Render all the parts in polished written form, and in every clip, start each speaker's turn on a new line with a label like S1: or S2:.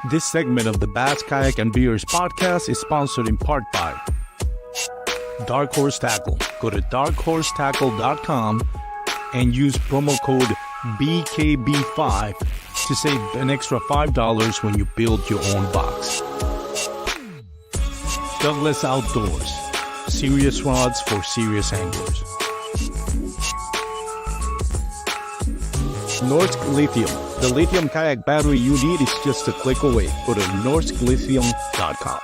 S1: This segment of the B.A.S. Kayak and Beers podcast is sponsored in part by Dark Horse Tackle. Go to darkhorsetackle.com and use promo code BKB5 to save an extra $5 when you build your own box. Douglas Outdoors. Serious rods for serious anglers. Norsk Lithium. The lithium kayak battery you need is just a click away. Go to norsklithium.com.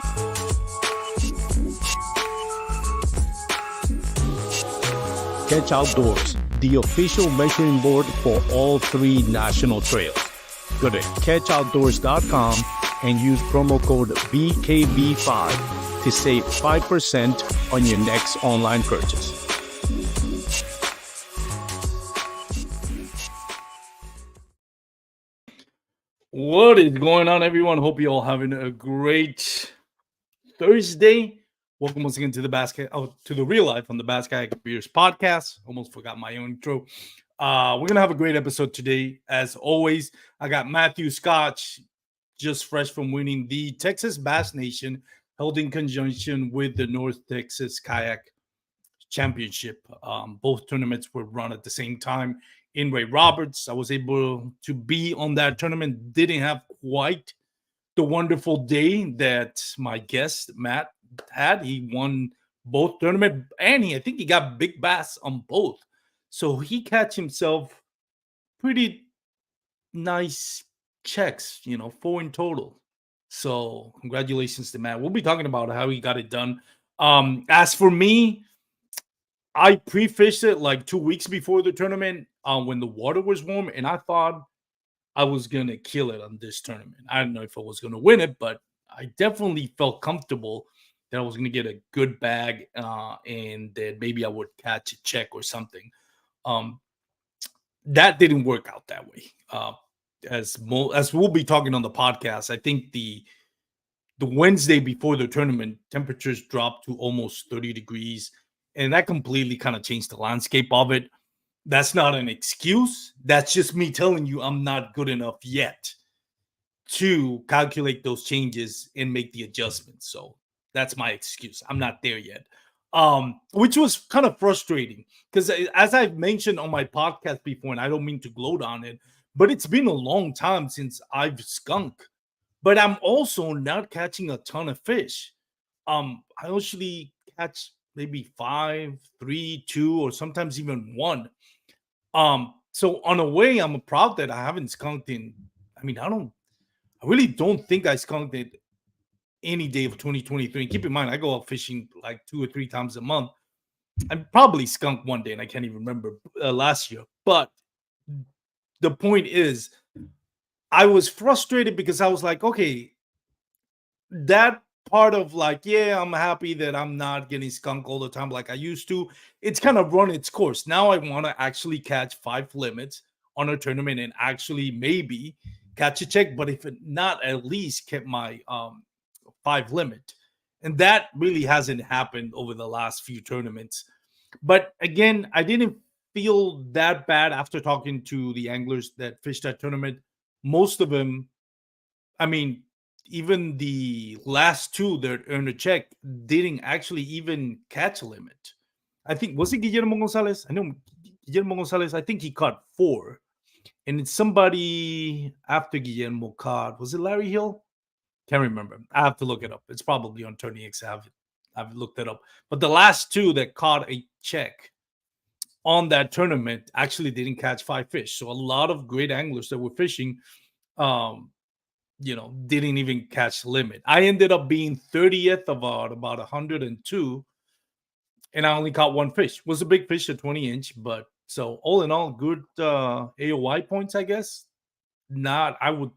S1: Catch Outdoors, the official measuring board for all 3 national trails. Go to catchoutdoors.com and use promo code BKB5 to save 5% on your next online purchase. What is going on, everyone? Hope you all having a great Thursday. Welcome once again to the to the Real Life on the B.A.S. Kayak Beers podcast. Almost forgot my own intro. We're gonna have a great episode today. As always, I got Matthew Scotch, just fresh from winning the Texas B.A.S. Nation, held in conjunction with the North Texas Kayak Championship. Both tournaments were run at the same time in Ray Roberts. I was able to be on that tournament. Didn't have quite the wonderful day that my guest Matt had. He won both tournament, and I think he got big bass on both. So he catch himself pretty nice checks, 4 in total. So congratulations to Matt. We'll be talking about how he got it done. As for me, I pre-fished it like 2 weeks before the tournament when the water was warm, and I thought I was going to kill it on this tournament. I don't know if I was going to win it, but I definitely felt comfortable that I was going to get a good bag and that maybe I would catch a check or something. That didn't work out that way. As we'll be talking on the podcast, I think the Wednesday before the tournament, temperatures dropped to almost 30 degrees. And that completely kind of changed the landscape of it. That's not an excuse. That's just me telling you I'm not good enough yet to calculate those changes and make the adjustments. So that's my excuse. I'm not there yet, which was kind of frustrating because as I've mentioned on my podcast before, and I don't mean to gloat on it, but it's been a long time since I've skunked. But I'm also not catching a ton of fish. I usually catch maybe 5, 3, 2, or sometimes even 1. So on a way, I'm proud that I haven't skunked in. I really don't think I skunked it any day of 2023. Keep in mind, I go out fishing like 2 or 3 times a month. I probably skunked one day, and I can't even remember last year. But the point is, I was frustrated because I was like, okay, that part of like, yeah, I'm happy that I'm not getting skunked all the time like I used to. It's kind of run its course. Now I want to actually catch 5 limits on a tournament and actually maybe catch a check, but if it not, at least kept my 5 limit. And that really hasn't happened over the last few tournaments. But again, I didn't feel that bad after talking to the anglers that fished that tournament. Most of them, even the last 2 that earned a check didn't actually even catch a limit. I think, was it Guillermo Gonzalez? I know Guillermo Gonzalez, I think he caught 4. And it's somebody after Guillermo caught, was it Larry Hill? Can't remember. I have to look it up. It's probably on Tony X. I've looked it up. But the last 2 that caught a check on that tournament actually didn't catch 5 fish. So a lot of great anglers that were fishing didn't even catch the limit. I ended up being 30th of about 102, and I only caught 1 fish. It was a big fish, a 20-inch, but so all in all, good AOY points, I guess. I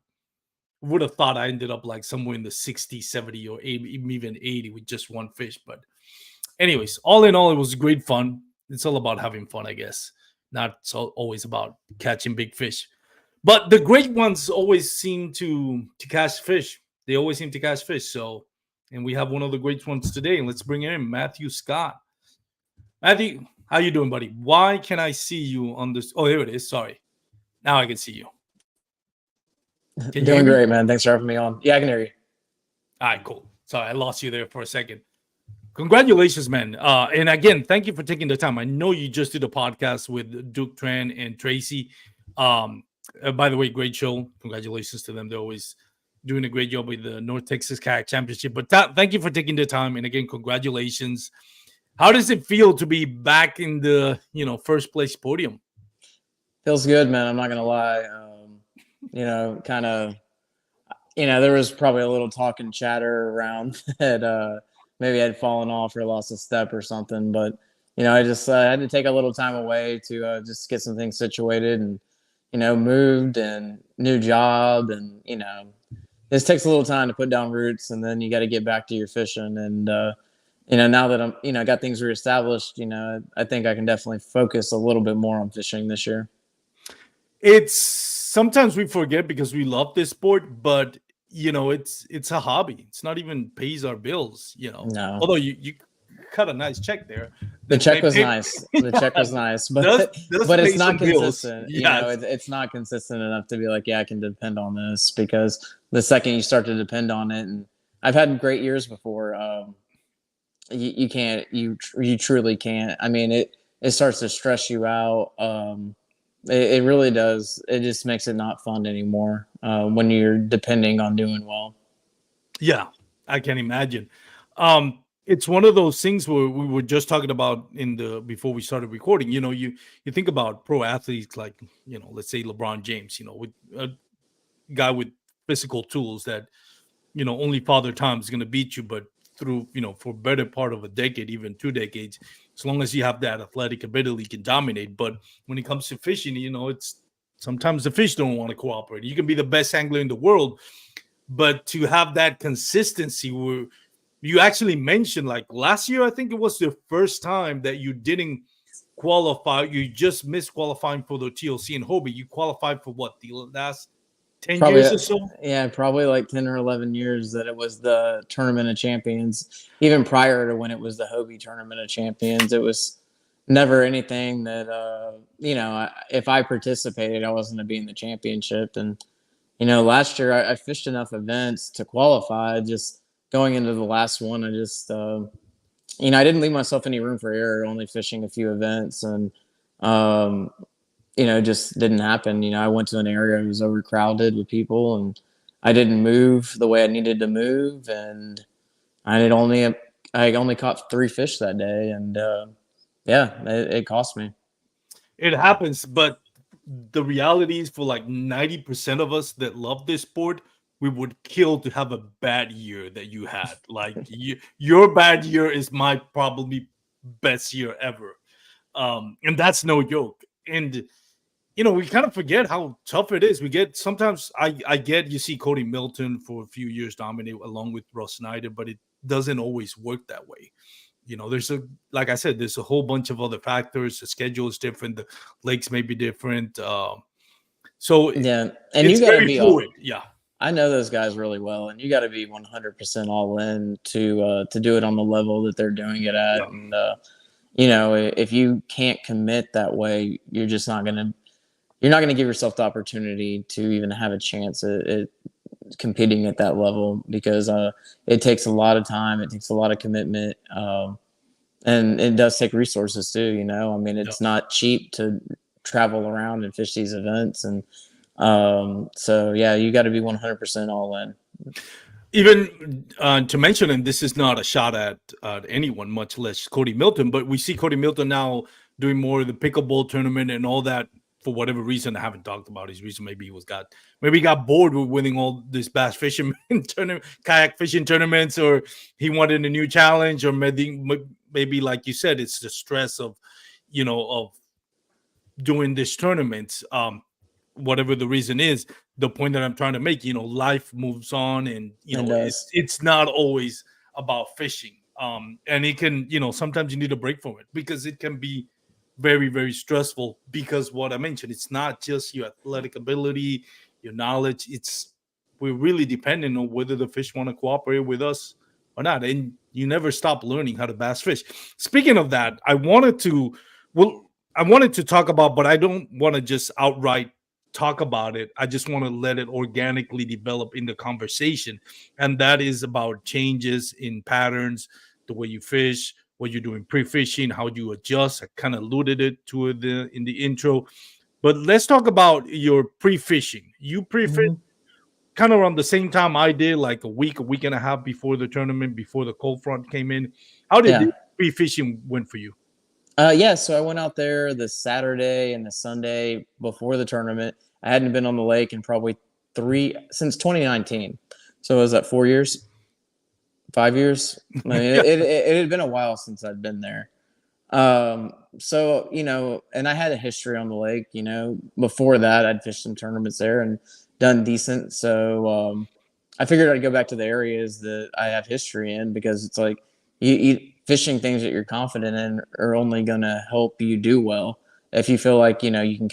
S1: would have thought I ended up like somewhere in the 60, 70, or even 80 with just 1 fish. But anyways, all in all, it was great fun. It's all about having fun, I guess. Not so always about catching big fish. But the great ones always seem to catch fish. They always seem to catch fish. So, and we have one of the great ones today. Let's bring in Matthew Scott. Matthew, how you doing, buddy? Why can I see you on this? Oh, there it is. Sorry. Now I can see you. Can you hear
S2: Doing
S1: me?
S2: great, man. Thanks for having me on. Yeah, I can hear you.
S1: All right, cool. Sorry, I lost you there for a second. Congratulations, man. And again, thank you for taking the time. I know you just did a podcast with Duke Tran and Tracy. Um, by the way, great show. Congratulations to them. They're always doing a great job with the North Texas Kayak Championship. But thank you for taking the time. And again, congratulations. How does it feel to be back in the first place podium?
S2: Feels good, man. I'm not gonna lie. Kind of. There was probably a little talk and chatter around that maybe I'd fallen off or lost a step or something. But I just had to take a little time away to just get some things situated and moved and new job and this takes a little time to put down roots and then you got to get back to your fishing and now that I'm got things reestablished, I think I can definitely focus a little bit more on fishing this year.
S1: It's sometimes we forget because we love this sport, but it's a hobby. It's not even pays our bills.
S2: No,
S1: Although you cut a nice check there.
S2: the
S1: That
S2: check
S1: may
S2: was
S1: pay,
S2: nice. The check was nice,
S1: does
S2: but
S1: pay
S2: it's not
S1: some bills.
S2: consistent.
S1: Yes.
S2: It's not consistent enough to be like, yeah, I can depend on this because the second you start to depend on it, and I've had great years before. You can't. You truly can't. I mean, it starts to stress you out. It really does. It just makes it not fun anymore when you're depending on doing well.
S1: Yeah, I can imagine. It's one of those things where we were just talking about in the before we started recording. You think about pro athletes like let's say LeBron James. With a guy with physical tools that only Father Time is going to beat you, but through for better part of a decade, even 2 decades, as long as you have that athletic ability, you can dominate. But when it comes to fishing, it's sometimes the fish don't want to cooperate. You can be the best angler in the world, but to have that consistency where you actually mentioned like last year, I think it was the first time that you didn't qualify. You just missed qualifying for the TLC in Hobie. You qualified for what, the last 10
S2: Probably,
S1: years or so?
S2: yeah, probably like 10 or 11 years that it was the Tournament of Champions. Even prior to when it was the Hobie Tournament of Champions, it was never anything that if I participated, I wasn't to be in the championship. And last year I fished enough events to qualify. Just going into the last one, I just I didn't leave myself any room for error. Only fishing a few events and. Um, just didn't happen. I went to an area that was overcrowded with people and I didn't move the way I needed to move. And I had only, I only caught 3 fish that day. And, yeah, it cost me.
S1: It happens, but the reality is for like 90% of us that love this sport, we would kill to have a bad year that you had. Like your bad year is my probably best year ever. And that's no joke. And we kind of forget how tough it is. We get sometimes I get you see Cody Milton for a few years dominate along with Ross Snyder, but it doesn't always work that way. There's like I said, there's a whole bunch of other factors. The schedule is different, the lakes may be different. So
S2: Yeah. And you
S1: it's
S2: got to
S1: very
S2: be
S1: fluid. Yeah.
S2: I know those guys really well, and you got to be 100% all in to do it on the level that they're doing it at.
S1: Yeah.
S2: And if you can't commit that way, you're not gonna give yourself the opportunity to even have a chance at competing at that level because it takes a lot of time, it takes a lot of commitment, and it does take resources too. I mean,
S1: Yeah.
S2: it's not cheap to travel around and fish these events, and so yeah, you got to be 100% all in.
S1: Even to mention, and this is not a shot at anyone, much less Cody Milton, but we see Cody Milton now doing more of the pickleball tournament and all that. For whatever reason, I haven't talked about his reason. Maybe he got bored with winning all this bass fishing tournament, kayak fishing tournaments, or he wanted a new challenge, or maybe like you said, it's the stress of doing this tournament. Whatever the reason is, the point that I'm trying to make, life moves on, and
S2: It
S1: it's
S2: does.
S1: it's not always about fishing. And it can, sometimes you need a break from it because it can be very, very stressful. Because what I mentioned, it's not just your athletic ability, your knowledge. We're really dependent on whether the fish want to cooperate with us or not, and you never stop learning how to bass fish. Speaking of that, I wanted to talk about, but I don't want to just outright talk about it. I just want to let it organically develop in the conversation. And that is about changes in patterns, the way you fish, what you're doing pre-fishing, how you adjust. I kind of alluded it to it in the intro. But let's talk about your pre-fishing. You pre-fish
S2: Mhm.
S1: kind of around the same time I did, like a week and a half before the tournament, before the cold front came in. How did
S2: Yeah.
S1: the pre-fishing went for you?
S2: Yeah, so I went out there the Saturday and the Sunday before the tournament. I hadn't been on the lake in probably since 2019. So was that 4 years, 5 years? I mean,
S1: Yeah.
S2: it had been a while since I'd been there. So, and I had a history on the lake, before that I'd fished some tournaments there and done decent. So, I figured I'd go back to the areas that I have history in because it's like you fishing things that you're confident in are only going to help you do well. If you feel like, you can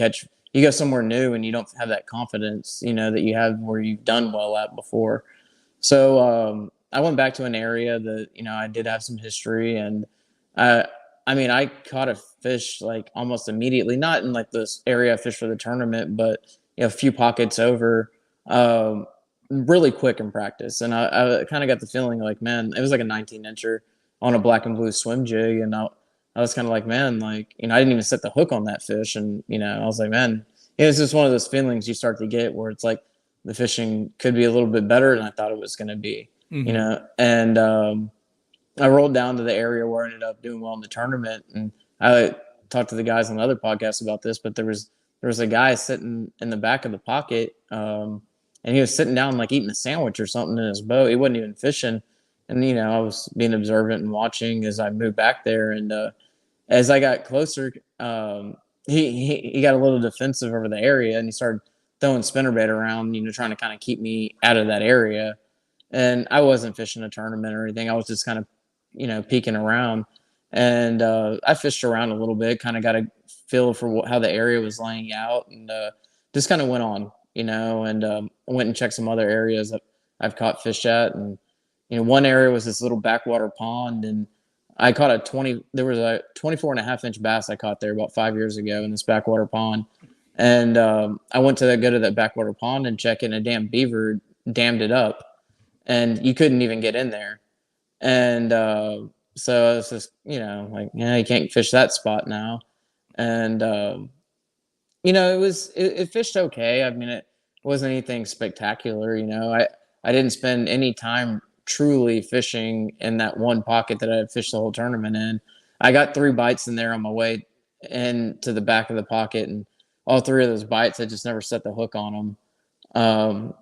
S2: you go somewhere new and you don't have that confidence, that you have where you've done well at before. So, I went back to an area that, I did have some history and, I, I mean, I caught a fish like almost immediately, not in like this area I fished for the tournament, but a few pockets over, um, really quick in practice. And I kind of got the feeling like, man, it was like a 19 incher on a black and blue swim jig. And I was kind of like, man, like, I didn't even set the hook on that fish. And, I was like, man, it's just one of those feelings you start to get where it's like the fishing could be a little bit better than I thought it was going to be,
S1: Mhm.
S2: and, I rolled down to the area where I ended up doing well in the tournament, and I talked to the guys on the other podcast about this. But there was a guy sitting in the back of the pocket, and he was sitting down like eating a sandwich or something in his boat. He wasn't even fishing, and I was being observant and watching as I moved back there. And as I got closer, he got a little defensive over the area, and he started throwing spinnerbait around, trying to kind of keep me out of that area. And I wasn't fishing a tournament or anything. I was just kind of, peeking around. And I fished around a little bit, kind of got a feel for how the area was laying out, and just kind of went on, and went and checked some other areas that I've caught fish at. And, one area was this little backwater pond, and I caught there was a 24.5 inch bass I caught there about 5 years ago in this backwater pond. And I went to go to that backwater pond and check it, and a damn beaver dammed it up, and you couldn't even get in there. And so I was just, like, yeah, you can't fish that spot now. And it fished okay. I mean, it wasn't anything spectacular. I didn't spend any time truly fishing in that one pocket that I had fished the whole tournament in. I got 3 bites in there on my way into the back of the pocket, and all 3 of those bites, I just never set the hook on them.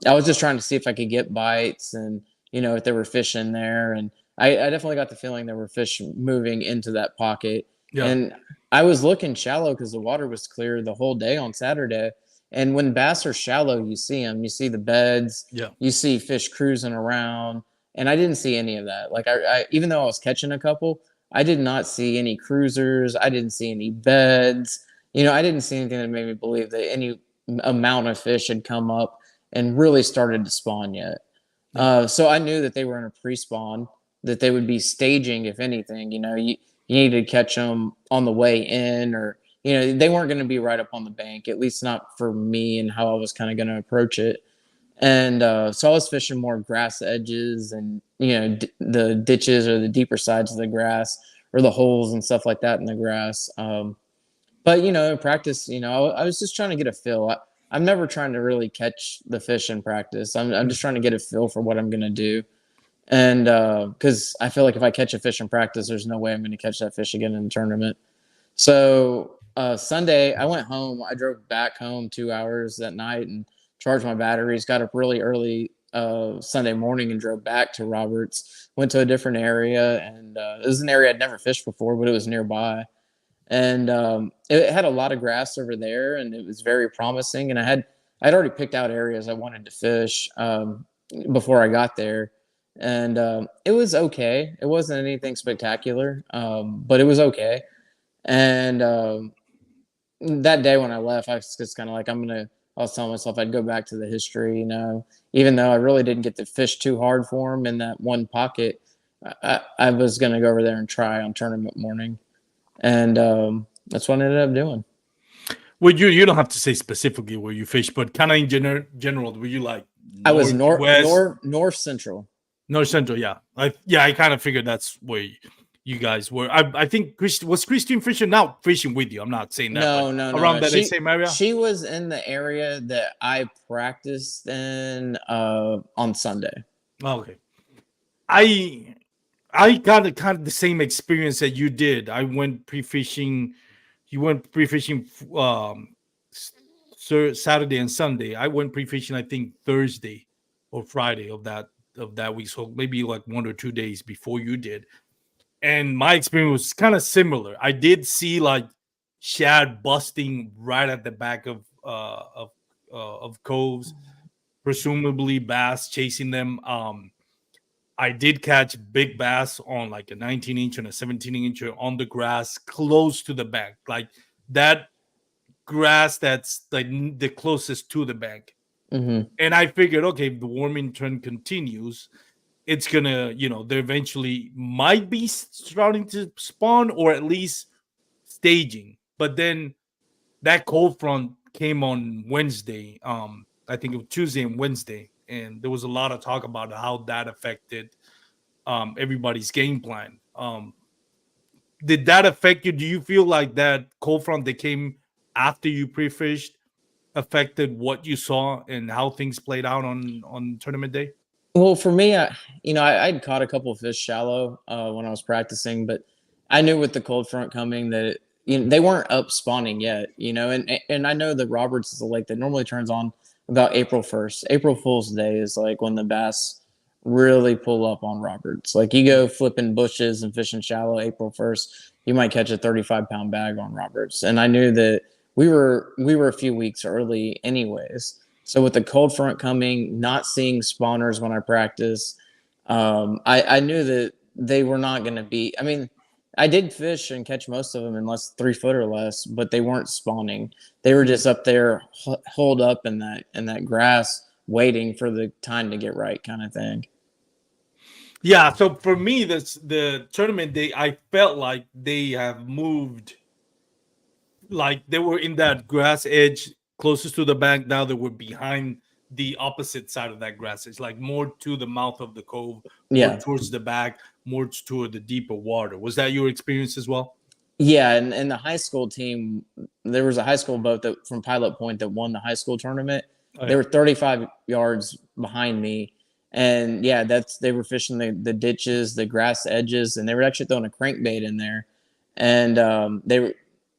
S2: I was just trying to see if I could get bites and, if there were fish in there. And I definitely got the feeling there were fish moving into that pocket.
S1: Yeah.
S2: And I was looking shallow because the water was clear the whole day on Saturday. And when bass are shallow, you see them, you see the beds,
S1: Yeah.
S2: you see fish cruising around. And I didn't see any of that. Like even though I was catching a couple, I did not see any cruisers. I didn't see any beds. I didn't see anything that made me believe that any amount of fish had come up and really started to spawn yet.
S1: Yeah.
S2: So I knew that they were in a pre-spawn, that they would be staging, if anything. You needed to catch them on the way in, or they weren't going to be right up on the bank, at least not for me and how I was kind of going to approach it. And so I was fishing more grass edges and the ditches or the deeper sides of the grass or the holes and stuff like that in the grass. But in practice, I was just trying to get a feel. I'm never trying to really catch the fish in practice. I'm just trying to get a feel for what I'm going to do. And because I feel like if I catch a fish in practice, there's no way I'm going to catch that fish again in the tournament. So Sunday, I went home. I drove back home 2 hours that night and charged my batteries. Got up really early Sunday morning and drove back to Roberts. Went to a different area, and it was an area I'd never fished before, but it was nearby. And it had a lot of grass over there, and it was very promising. And I'd already picked out areas I wanted to fish before I got there, and it was okay. It wasn't anything spectacular, but it was okay. And that day when I left, I was just kind of like, I was telling myself I'd go back to the history, even though I really didn't get to fish too hard for them in that one pocket. I was going to go over there and try on tournament morning. And that's what I ended up doing.
S1: Well, you don't have to say specifically where you fish, but kind of in general, were you like
S2: I was
S1: northwest,
S2: north central.
S1: north central? Yeah, I kind of figured that's where you guys were. I think Christine fishing, not fishing with you. I'm not saying that, but around
S2: No.
S1: that same area.
S2: She was in the area that I practiced in on Sunday.
S1: Oh, okay, I got kind of the same experience that you did. I went pre-fishing. You went pre-fishing Saturday and Sunday. I went pre-fishing, I think Thursday or Friday of that week. So maybe like 1 or 2 days before you did. And my experience was kind of similar. I did see like shad busting right at the back of coves, presumably bass chasing them. I did catch big bass on like a 19-inch and a 17-inch on the grass close to the bank, like that grass that's like the closest to the bank.
S2: Mm-hmm.
S1: And I figured, okay, if the warming trend continues, it's gonna, they eventually might be starting to spawn or at least staging. But then that cold front came on Wednesday. I think it was Tuesday and Wednesday, and there was a lot of talk about how that affected everybody's game plan. Did that affect you? Do you feel like that cold front that came after you pre-fished affected what you saw and how things played out on tournament day?
S2: Well, for me, I'd caught a couple of fish shallow when I was practicing, but I knew with the cold front coming that they weren't up spawning yet, and I know that Roberts is a lake that normally turns on about April 1st. April Fool's Day is like when the bass really pull up on Roberts. Like you go flipping bushes and fishing shallow April 1st, you might catch a 35-pound bag on Roberts. And I knew that we were a few weeks early anyways. So with the cold front coming, not seeing spawners when I practice, I knew that they were not going to be. I mean, I did fish and catch most of them in 3 foot or less, but they weren't spawning. They were just up there, holed up in that grass, waiting for the time to get right, kind of thing.
S1: Yeah. So for me, the tournament day. I felt like they have moved. Like they were in that grass edge closest to the bank. Now they were behind the opposite side of that grass. It's like more to the mouth of the cove, more
S2: Yeah.
S1: towards the back, more toward the deeper water. Was that your experience as well?
S2: Yeah, and the high school team, there was a high school boat that from Pilot Point that won the high school tournament.
S1: Oh,
S2: They
S1: yeah.
S2: were 35 yards behind me, and yeah, they were fishing the ditches, the grass edges, and they were actually throwing a crankbait in there, and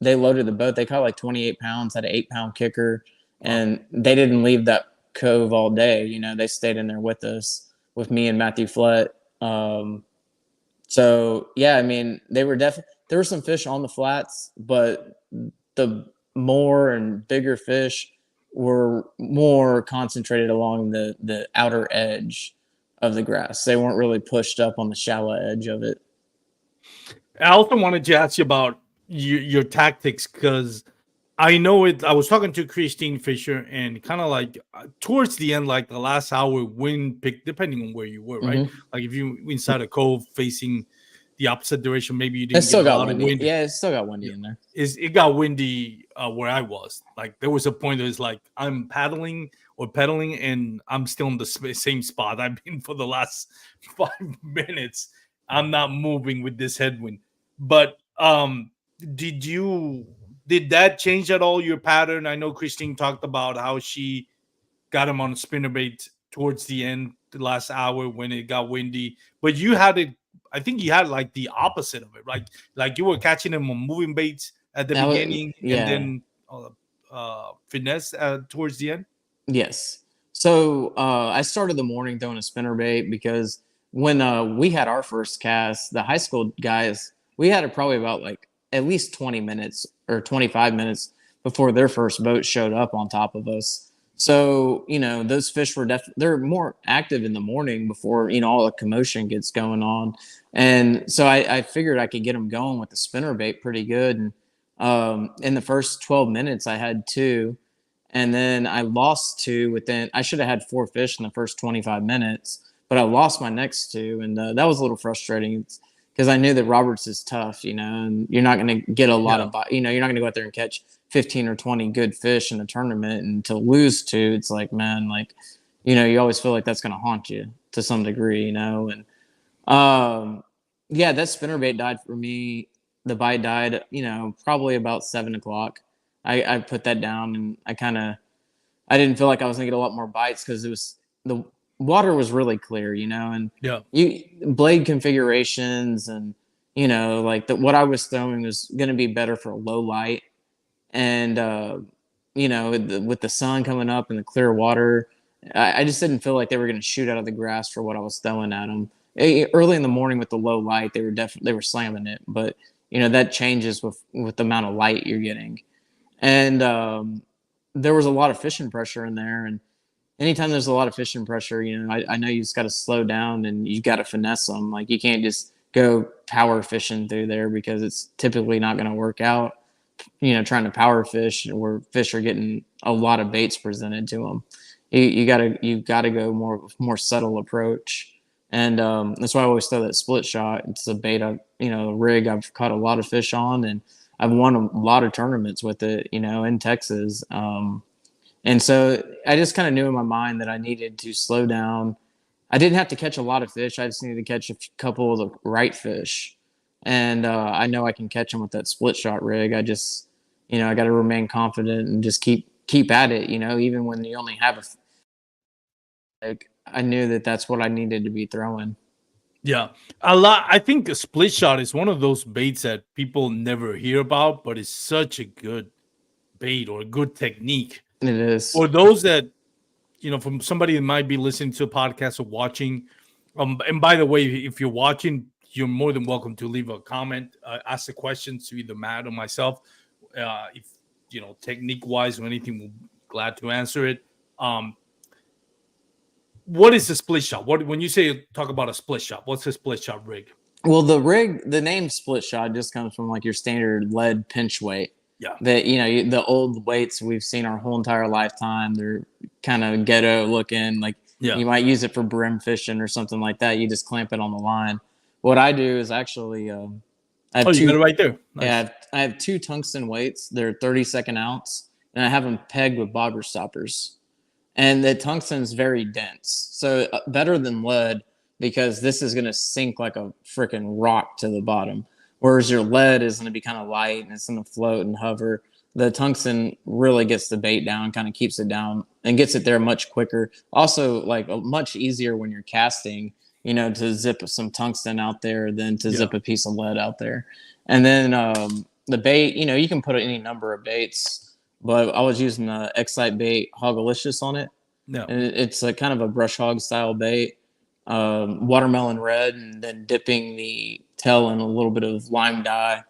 S2: they loaded the boat. They caught like 28 pounds, had an 8-pound kicker,
S1: Wow.
S2: and they didn't leave that cove all day. They stayed in there with us, with me and Matthew Flett. So yeah, I mean, there were some fish on the flats, but the more and bigger fish were more concentrated along the outer edge of the grass. They weren't really pushed up on the shallow edge of it.
S1: I also wanted to ask you about your tactics because I know it. I was talking to Christine Fisher, and kind of like towards the end, like the last hour, wind picked, depending on where you were, right?
S2: Mm-hmm.
S1: Like if you inside a cove facing the opposite direction, maybe you
S2: It
S1: didn't get
S2: still
S1: a
S2: got
S1: lot of
S2: windy.
S1: wind.
S2: Yeah, it still got windy
S1: Yeah.
S2: in there.
S1: It got windy where I was. Like there was a point that it's like I'm paddling or pedaling, and I'm still in the same spot I've been for the last 5 minutes. I'm not moving with this headwind. But did you did that change at all your pattern? I know Christine talked about how she got him on a spinnerbait towards the end, the last hour when it got windy. But you had it. I think you had like the opposite of it, right? Like you were catching him on moving baits at the beginning, and
S2: Yeah.
S1: then finesse towards the end.
S2: Yes. So I started the morning throwing a spinnerbait because when we had our first cast, the high school guys, we had it probably about like at least 20 minutes or 25 minutes before their first boat showed up on top of us. So, those fish were they're more active in the morning before, all the commotion gets going on. And so I figured I could get them going with the spinnerbait pretty good. And in the first 12 minutes, I had 2. And then I lost 2 I should have had 4 fish in the first 25 minutes, but I lost my next 2. And that was a little frustrating. because I knew that Roberts is tough, and you're not going to get a lot
S1: Yeah.
S2: of, you're not going to go out there and catch 15 or 20 good fish in a tournament, and to lose to, it's like, man, like, you always feel like that's going to haunt you to some degree, and yeah, that spinnerbait died for me. The bite died, probably about 7 o'clock. I put that down, and I didn't feel like I was gonna get a lot more bites because the water was really clear, and
S1: Yeah.
S2: blade configurations, and like what I was throwing was gonna be better for a low light, and with the sun coming up and the clear water, I just didn't feel like they were gonna shoot out of the grass for what I was throwing at them. Early in the morning with the low light, they were slamming it, but that changes with the amount of light you're getting, and there was a lot of fishing pressure in there, and anytime there's a lot of fishing pressure, I know you just got to slow down and you got to finesse them. Like, you can't just go power fishing through there because it's typically not going to work out. Trying to power fish where fish are getting a lot of baits presented to them. You gotta go more subtle approach, and that's why I always throw that split shot. It's a bait, a rig I've caught a lot of fish on, and I've won a lot of tournaments with it, in Texas. And so I just kind of knew in my mind that I needed to slow down. I didn't have to catch a lot of fish. I just needed to catch a couple of the right fish. And I know I can catch them with that split shot rig. I just, I got to remain confident and just keep at it, even when you only have like, I knew that that's what I needed to be throwing.
S1: Yeah, a lot. I think a split shot is one of those baits that people never hear about, but it's such a good bait or a good technique.
S2: It is.
S1: For those that, from somebody that might be listening to a podcast or watching, and by the way, if you're watching, you're more than welcome to leave a comment, ask the questions to either Matt or myself. If technique wise or anything, we'll be glad to answer it. What is a split shot? When you talk about a split shot, what's a split shot rig?
S2: Well, the name split shot just comes from like your standard lead pinch weight.
S1: Yeah.
S2: That the old weights we've seen our whole entire lifetime. They're kind of ghetto looking. Like, you might use it for brim fishing or something like that. You just clamp it on the line. What I do is actually, I have
S1: you got it right there. Nice.
S2: Yeah, I have two tungsten weights. They're 32nd ounce, and I have them pegged with bobber stoppers. And the tungsten is very dense, so better than lead, because this is going to sink like a freaking rock to the bottom. Whereas your lead is going to be kind of light and it's going to float and hover. The tungsten really gets the bait down, kind of keeps it down, and gets it there much quicker. Also, like, much easier when you're casting, to zip some tungsten out there than to zip a piece of lead out there. And then the bait, you can put any number of baits, but I was using the Excite bait Hogalicious on it.
S1: No.
S2: And it's a kind of a brush hog style bait, watermelon red, and then dipping the tail in a little bit of lime dye.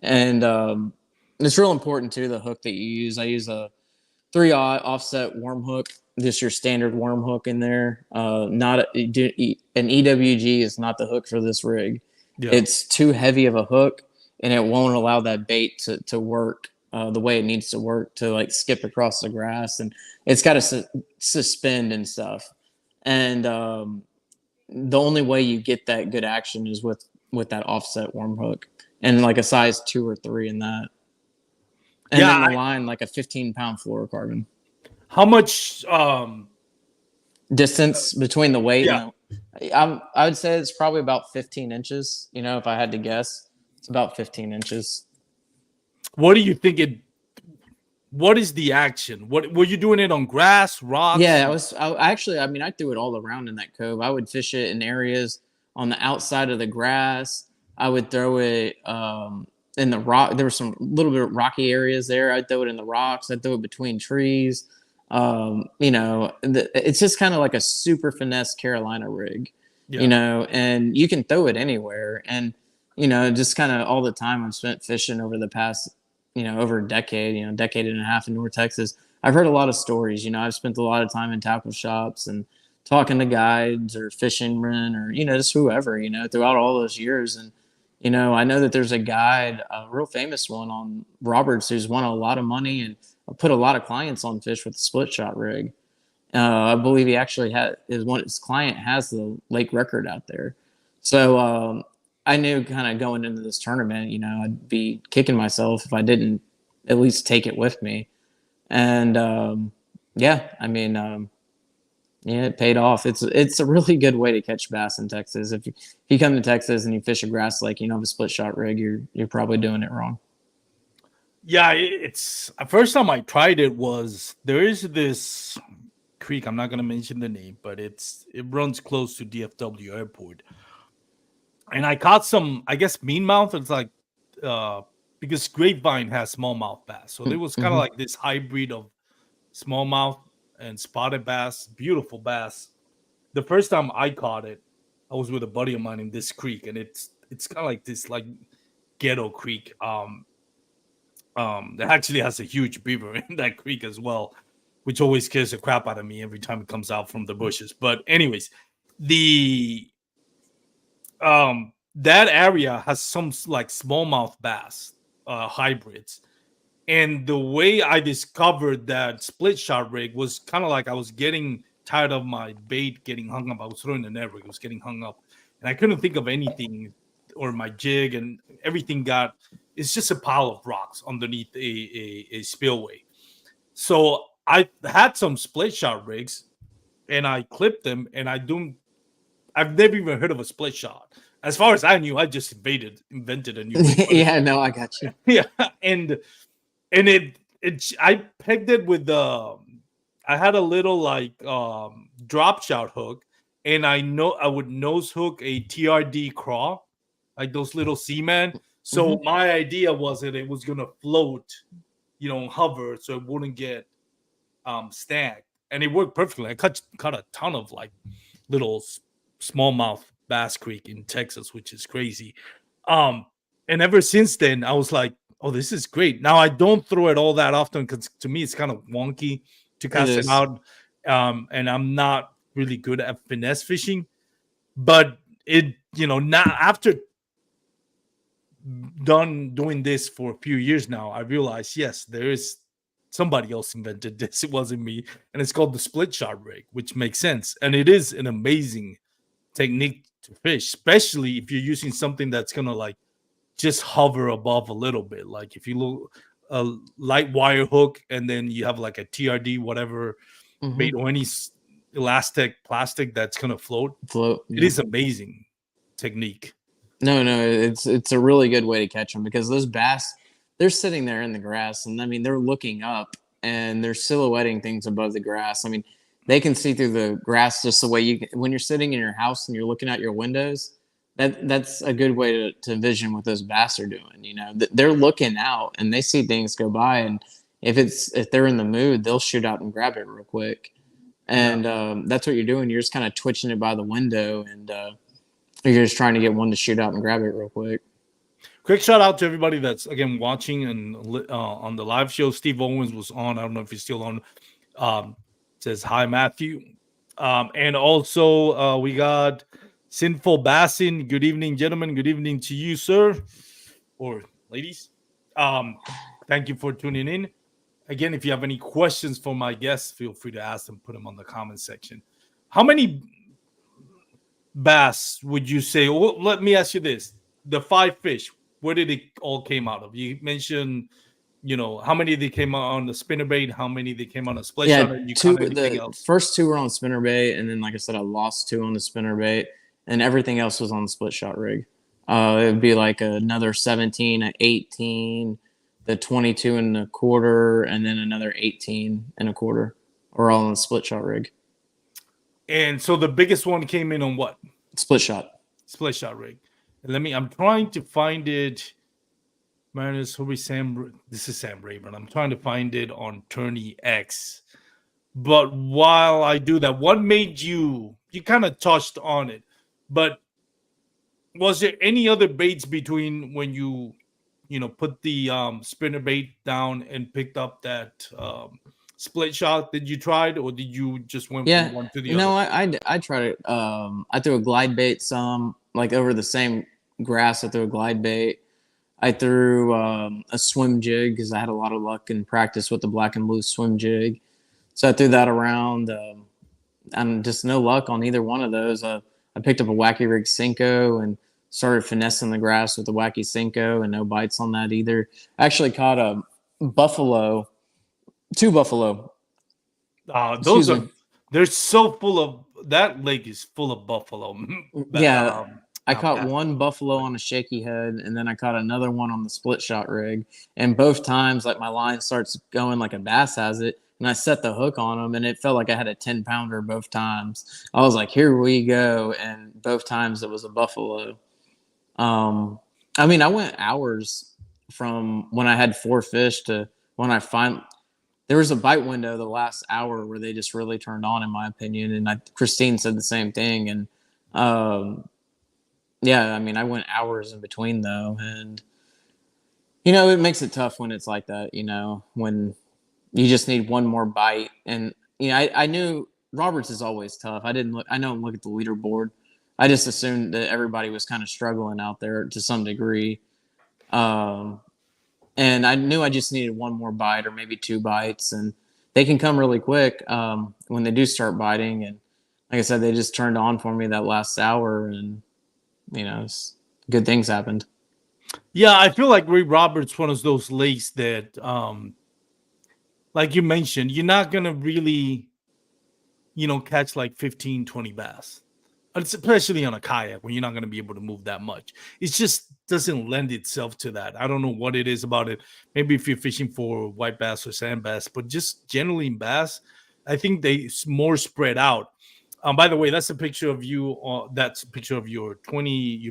S2: And it's real important too, the hook that you use. I use a 3/0 offset worm hook, just your standard worm hook in there. Not an EWG is not the hook for this rig. Yeah. It's too heavy of a hook, and it won't allow that bait to work the way it needs to work, to like skip across the grass, and it's got to suspend and stuff. And the only way you get that good action is with that offset worm hook, and like a size 2 or 3 in that. And then the line, like a 15-pound fluorocarbon.
S1: How much
S2: distance between the weight? Yeah. I would say it's probably about 15 inches. If I had to guess, it's about 15 inches.
S1: What do you think what is the action? What were you doing it on grass, rocks?
S2: Yeah, I threw it all around in that cove. I would fish it in areas on the outside of the grass. I would throw it in the rock. There were some little bit of rocky areas there. I'd throw it in the rocks. I'd throw it between trees. It's just kind of like a super finesse Carolina rig, and you can throw it anywhere. And, just kind of all the time I've spent fishing over the past, over a decade, decade and a half in North Texas. I've heard a lot of stories. I've spent a lot of time in tackle shops and talking to guides or fishermen or, just whoever, throughout all those years. And, I know that there's a guide, a real famous one on Roberts, who's won a lot of money and put a lot of clients on fish with the split shot rig. I believe he actually his client has the lake record out there. So I knew kind of going into this tournament, you know, I'd be kicking myself if I didn't at least take it with me. And yeah, I mean, yeah, it paid off. It's a really good way to catch bass in Texas. If you come to Texas and you fish a grass lake, you know, have a split shot rig, you're probably doing it wrong.
S1: Yeah, it's the first time I tried it was there is this creek. I'm not gonna mention the name, but it runs close to DFW Airport, and I caught some, I guess, meanmouth. It's like because Grapevine has smallmouth bass, so there was kind of
S2: Mm-hmm.
S1: like this hybrid of smallmouth and spotted bass, beautiful bass. The first time I caught it, I was with a buddy of mine in this creek, and it's kind of like this like ghetto creek. That actually has a huge beaver in that creek as well, which always scares the crap out of me every time it comes out from the bushes. But anyways, the that area has some like smallmouth bass hybrids. And the way I discovered that split shot rig was kind of like I was getting tired of my bait getting hung up. I was throwing the net rig, it was getting hung up, and I couldn't think of anything, or my jig and everything got. It's just a pile of rocks underneath a spillway. So I had some split shot rigs, and I clipped them, and I've never even heard of a split shot. As far as I knew, I just invented a new rig.
S2: Yeah, no, I got you.
S1: Yeah, and it I pegged it with the I had a little like drop shot hook, and I would nose hook a TRD craw, like those little seaman. So
S2: Mm-hmm.
S1: my idea was that it was gonna float, hover, so it wouldn't get stacked, and it worked perfectly. I caught a ton of like little smallmouth bass creek in Texas, which is crazy. Um, and ever since then, I was like, "Oh, this is great." Now I don't throw it all that often because to me it's kind of wonky to
S2: It
S1: cast it
S2: is.
S1: out, and I'm not really good at finesse fishing. But now after done doing this for a few years now, I realized yes, there is somebody else invented this. It wasn't me, and it's called the split shot rig, which makes sense, and it is an amazing technique to fish, especially if you're using something that's gonna like just hover above a little bit. Like if you look a light wire hook and then you have like a TRD whatever
S2: Mm-hmm.
S1: bait or any elastic plastic that's gonna float.
S2: Float.
S1: It
S2: Yeah.
S1: is amazing technique.
S2: No, it's a really good way to catch them because those bass, they're sitting there in the grass, and I mean they're looking up and they're silhouetting things above the grass. I mean, they can see through the grass just the way when you're sitting in your house and you're looking out your windows. That's a good way to envision what those bass are doing. You know, they're looking out and they see things go by, and if they're in the mood, they'll shoot out and grab it real quick.
S1: Yeah.
S2: And that's what you're doing. You're just kind of twitching it by the window, and you're just trying to get one to shoot out and grab it real quick.
S1: Quick shout out to everybody that's again watching and on the live show. Steve Owens was on. I don't know if he's still on. Says hi, Matthew. And also we got Sinful Bassin. Good evening, gentlemen. Good evening to you, sir, or ladies. Thank you for tuning in. Again, if you have any questions for my guests, feel free to ask them. Put them on the comment section. How many bass would you say? Well, let me ask you this: the 5 fish, where did it all came out of? You mentioned, how many they came out on the spinnerbait, how many they came on a split
S2: Yeah,
S1: shot, and you caught anything
S2: the
S1: else?
S2: first two were on spinnerbait, and then like I said, I lost two on the spinnerbait, and everything else was on the split shot rig. It would be like another 17, an 18, the 22 and a quarter, and then another 18 and a quarter, or all on the split shot rig.
S1: And so the biggest one came in on what?
S2: Split shot.
S1: Split shot rig. And I'm trying to find it. Mariners, Sam. This is Sam Rayburn. I'm trying to find it on Tourney X. But while I do that, what made you kind of touched on it, but was there any other baits between when you put the spinner bait down and picked up that split shot that you tried, or did you just went from
S2: Yeah,
S1: one to the other?
S2: no, I tried it. I threw a glide bait some like over the same grass. I threw a glide bait. I threw a swim jig because I had a lot of luck in practice with the black and blue swim jig. So I threw that around, and just no luck on either one of those. I picked up a Wacky Rig Cinco and started finessing the grass with the wacky Cinco, and no bites on that either. I actually caught a buffalo, 2 buffalo.
S1: Those
S2: Excuse
S1: are
S2: me.
S1: they're so full of that lake is full of buffalo.
S2: Yeah, I caught
S1: Bass.
S2: one buffalo on a shaky head, and then I caught another one on the split shot rig. And both times, like my line starts going like a bass has it, and I set the hook on them, and it felt like I had a 10-pounder both times. I was like, "Here we go!" And both times it was a buffalo. Um, I mean, I went hours from when I had 4 fish to when I find there was a bite window the last hour where they just really turned on, in my opinion. And Christine said the same thing. And yeah, I mean, I went hours in between though, and it makes it tough when it's like that. When you just need one more bite, and I knew Roberts is always tough. I didn't look. I don't look at the leaderboard. I just assumed that everybody was kind of struggling out there to some degree. Um, and I knew I just needed one more bite or maybe 2 bites, and they can come really quick when they do start biting. And like I said, they just turned on for me that last hour, and good things happened.
S1: Yeah, I feel like Ray Roberts one of those lakes that, like you mentioned, you're not gonna really, catch like 15, 20 bass. Especially on a kayak when you're not going to be able to move that much. It just doesn't lend itself to that. I don't know what it is about it. Maybe if you're fishing for white bass or sand bass, but just generally in bass, I think they more spread out. By the way, that's a picture of you. That's a picture of your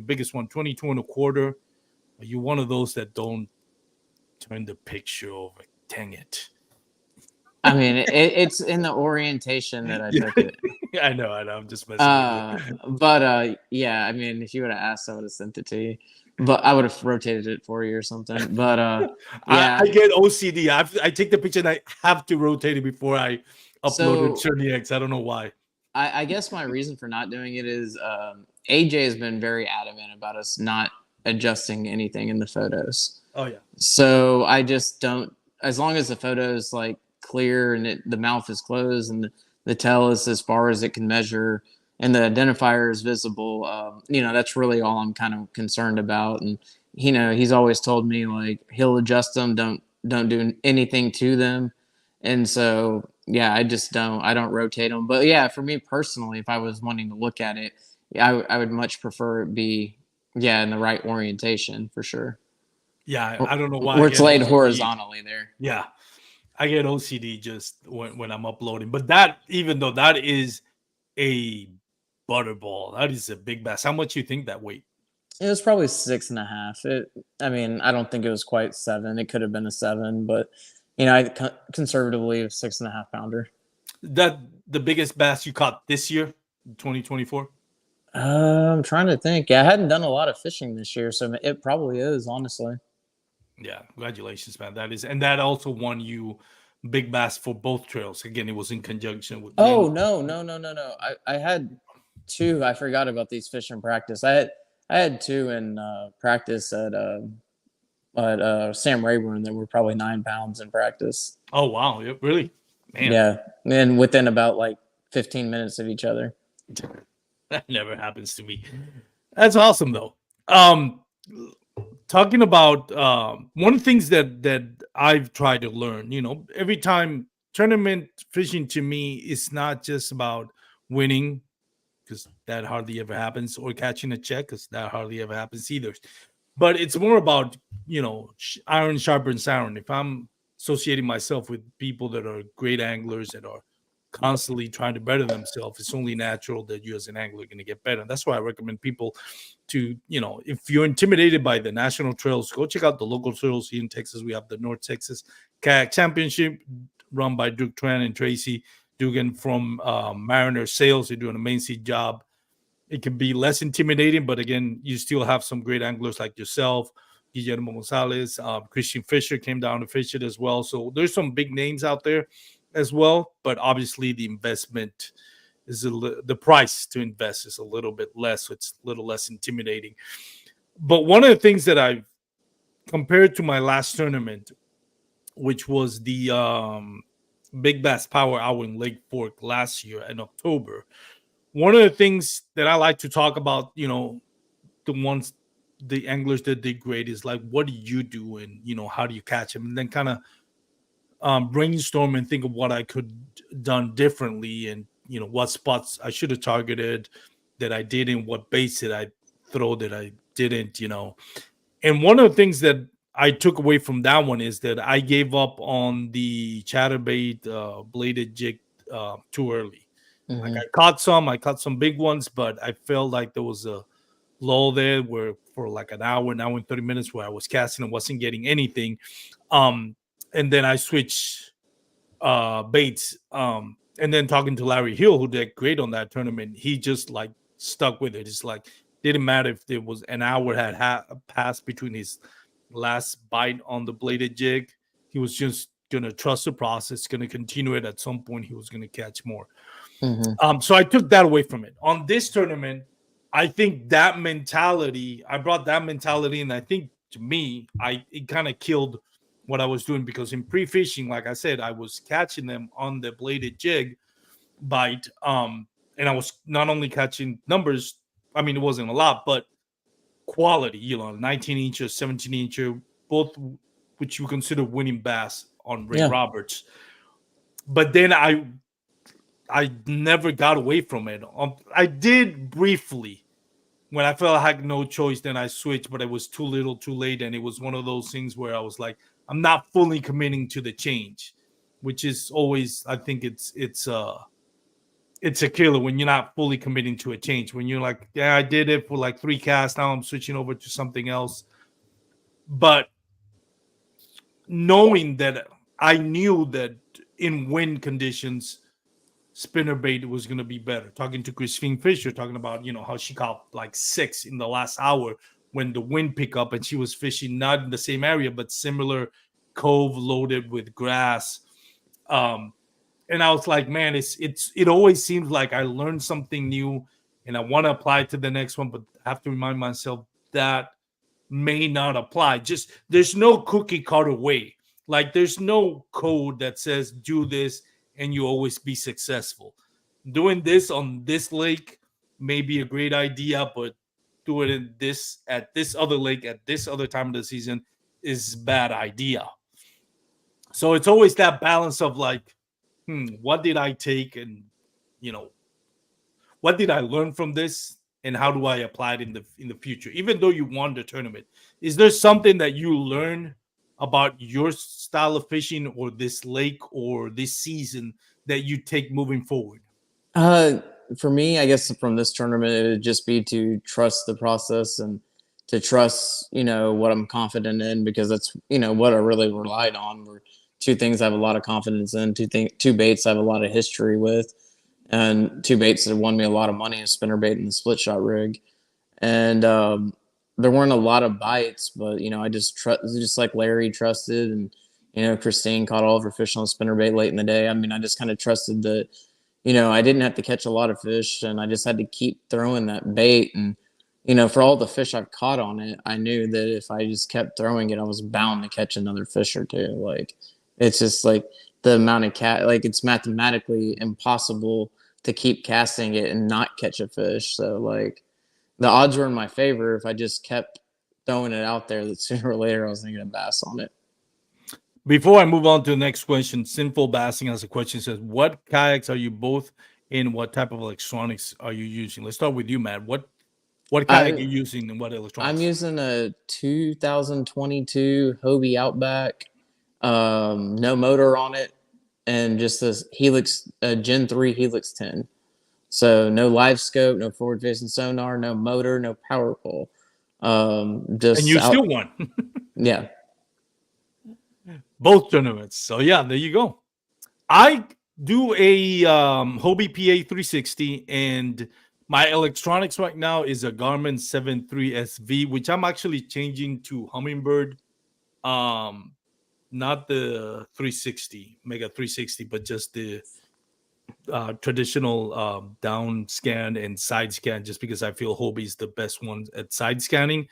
S1: biggest one, 22 and a quarter. Are you one of those that don't turn the picture over? Dang it.
S2: I mean, it's in the orientation that I
S1: Yeah,
S2: took it.
S1: I know. I'm just messing with you.
S2: But yeah, I mean, if you would have asked, I would have sent it to you. But I would have rotated it for you or something. But
S1: I
S2: yeah.
S1: get OCD. I take the picture and I have to rotate it before I upload it
S2: So
S1: to the X. I don't know why.
S2: I guess my reason for not doing it is AJ has been very adamant about us not adjusting anything in the photos.
S1: Oh yeah.
S2: So I just don't. As long as the photo is like clear and the mouth is closed and the tail is as far as it can measure and the identifier is visible, that's really all I'm kind of concerned about. And he's always told me like he'll adjust them, don't do anything to them. And so yeah, I don't rotate them. But yeah, for me personally, if I was wanting to look at it, yeah, I would much prefer it be in the right orientation for sure.
S1: Yeah, I don't know why I
S2: Where it's
S1: get
S2: laid
S1: OCD.
S2: horizontally there.
S1: Yeah, I get OCD just when I'm uploading. But that, even though that is a butterball, that is a big bass. How much you think that weight?
S2: It was probably 6.5. I mean, I don't think it was quite 7. It could have been a 7, but I conservatively 6.5 pounder.
S1: That the biggest bass you caught this year, 2024?
S2: I'm trying to think. Yeah, I hadn't done a lot of fishing this year, so it probably is, honestly.
S1: Yeah, congratulations, man. That is, and that also won you big bass for both trails. Again, it was in conjunction with
S2: Oh
S1: Lynn.
S2: no, no, no, no, no. I had 2. I forgot about these fish in practice. I had 2 in practice at Sam Rayburn that were probably 9 pounds in practice.
S1: Oh wow, yeah, really, man.
S2: Yeah, and within about like 15 minutes of each other.
S1: That never happens to me. That's awesome though. Um, Talking about one of the things that I've tried to learn, every time tournament fishing to me is not just about winning because that hardly ever happens, or catching a check because that hardly ever happens either. But it's more about iron sharpens iron. If I'm associating myself with people that are great anglers that are constantly trying to better themselves, it's only natural that you as an angler are going to get better. And that's why I recommend people to, if you're intimidated by the national trails, go check out the local trails here in Texas. We have the North Texas Kayak Championship run by Duke Tran and Tracy Dugan from Mariner Sales. They do an amazing job. It can be less intimidating, but again, you still have some great anglers like yourself, Guillermo Gonzalez, Christian Fisher came down to fish it as well. So there's some big names out there as well, but obviously the investment is the price to invest is a little bit less, so it's a little less intimidating. But one of the things that I've compared to my last tournament, which was the Big Bass Power Hour in Lake Fork last year in October, one of the things that I like to talk about, the anglers that did great is like, what do you do, and how do you catch them, and then kind of brainstorm and think of what I could done differently, and what spots I should have targeted that I didn't, what baits did I throw that I didn't. And one of the things that I took away from that one is that I gave up on the chatterbait bladed jig too early. Like
S2: Hmm.
S1: I caught some big ones, but I felt like there was a lull there where for like an hour and 30 minutes where I was casting and wasn't getting anything. Um, and then I switched Bates. And then talking to Larry Hill, who did great on that tournament, he just like stuck with it. It's like didn't matter if there was an hour had passed between his last bite on the bladed jig. He was just gonna trust the process, gonna continue it. At some point, he was gonna catch more.
S2: Hmm.
S1: So I took that away from it. On this tournament, I think that mentality, I brought that mentality, and I think to me, it kind of killed what I was doing, because in pre-fishing, like I said, I was catching them on the bladed jig bite. And I was not only catching numbers, I mean, it wasn't a lot, but quality, 19 inches, 17 inches, both which you consider winning bass on Ray
S2: Yeah.
S1: Roberts. But then I never got away from it. I did briefly when I felt I had no choice. Then I switched, but it was too little, too late, and it was one of those things where I was like, I'm not fully committing to the change, which is always, I think it's a killer when you're not fully committing to a change. When you're like, yeah, I did it for like 3 casts, now I'm switching over to something else. But knowing that I knew that in wind conditions, spinnerbait was going to be better. Talking to Christine Fisher, talking about how she caught like 6 in the last hour when the wind picked up, and she was fishing not in the same area but similar cove loaded with grass. And I was like, man, it always seems like I learned something new, and I want to apply it to the next one, but I have to remind myself that may not apply. Just there's no cookie cutter way. Like there's no code that says do this and you always be successful. Doing this on this lake may be a great idea, but do it at this other lake at this other time of the season is bad idea. So it's always that balance of like, what did I take, and you know, what did I learn from this, and how do I apply it in the future? Even though you won the tournament, is there something that you learn about your style of fishing or this lake or this season that you take moving forward?
S2: Uh, for me, I guess from this tournament, it would just be to trust the process and to trust, what I'm confident in, because that's, what I really relied on were two things I have a lot of confidence in, two baits I have a lot of history with, and two baits that have won me a lot of money, a spinnerbait and the split shot rig. And there weren't a lot of bites, but I just like Larry trusted, and Christine caught all of her fish on a spinnerbait late in the day. I mean, I just kind of trusted that I didn't have to catch a lot of fish, and I just had to keep throwing that bait. And for all the fish I've caught on it, I knew that if I just kept throwing it, I was bound to catch another fish or two. Like it's just like the amount of like it's mathematically impossible to keep casting it and not catch a fish. So like the odds were in my favor if I just kept throwing it out there, that sooner or later I was going to get a bass on it.
S1: Before I move on to the next question, Sinful Bassing has a question. Says, what kayaks are you both in? What type of electronics are you using? Let's start with you, Matt. What kayak are
S2: I
S1: you using and what
S2: I'm
S1: electronics?
S2: using a 2022 Hobie Outback, no motor on it, and just this Helix Gen 3 Helix 10. So no live scope, no forward facing sonar, no motor, no power pole.
S1: And
S2: Just
S1: you
S2: out.
S1: still won
S2: Yeah.
S1: both tournaments. So yeah, there you go. I do a Hobie PA 360, and my electronics right now is a Garmin 73 SV, which I'm actually changing to Humminbird. Um, Not the 360 Mega 360, but just the traditional down scan and side scan. Just because I feel Hobie's the best one at side scanning.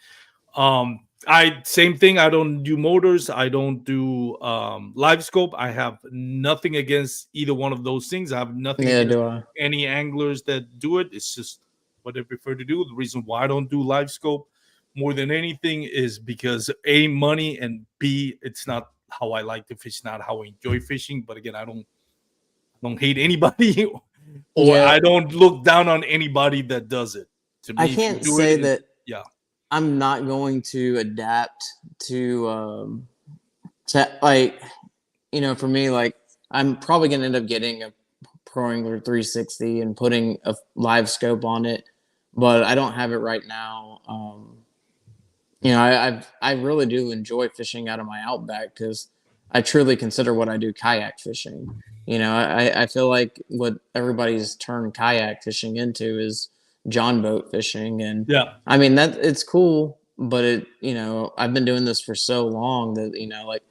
S1: I same thing. I don't do motors. I don't do live scope. I have nothing against either one of those things. I have nothing
S2: Yeah,
S1: against
S2: do I?
S1: any anglers that do it. It's just what they prefer to do. The reason why I don't do live scope more than anything is because A, money, and B, it's not how I like to fish, not how I enjoy fishing. But again, I don't hate anybody or
S2: Yeah,
S1: I don't look down on anybody that does it. To
S2: I
S1: me, if you
S2: can't
S1: do it,
S2: say that
S1: yeah,
S2: I'm not going to adapt to like, for me, like I'm probably going to end up getting a Pro Angler 360 and putting a live scope on it, but I don't have it right now. I really do enjoy fishing out of my Outback because I truly consider what I do kayak fishing. I feel like what everybody's turned kayak fishing into is John boat fishing, and
S1: yeah,
S2: I mean that it's cool, but I've been doing this for so long that like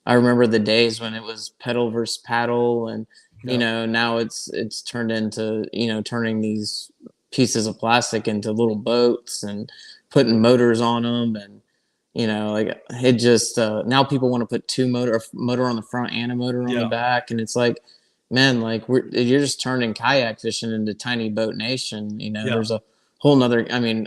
S2: I remember the days when it was pedal versus paddle, and
S1: yeah,
S2: now it's turned into turning these pieces of plastic into little boats and putting motors on them, and like it just now people want to put motor on the front and a motor on the
S1: yeah,
S2: back, and it's like, man, like you're just turning kayak fishing into tiny boat nation.
S1: yeah,
S2: There's a whole nother, I mean,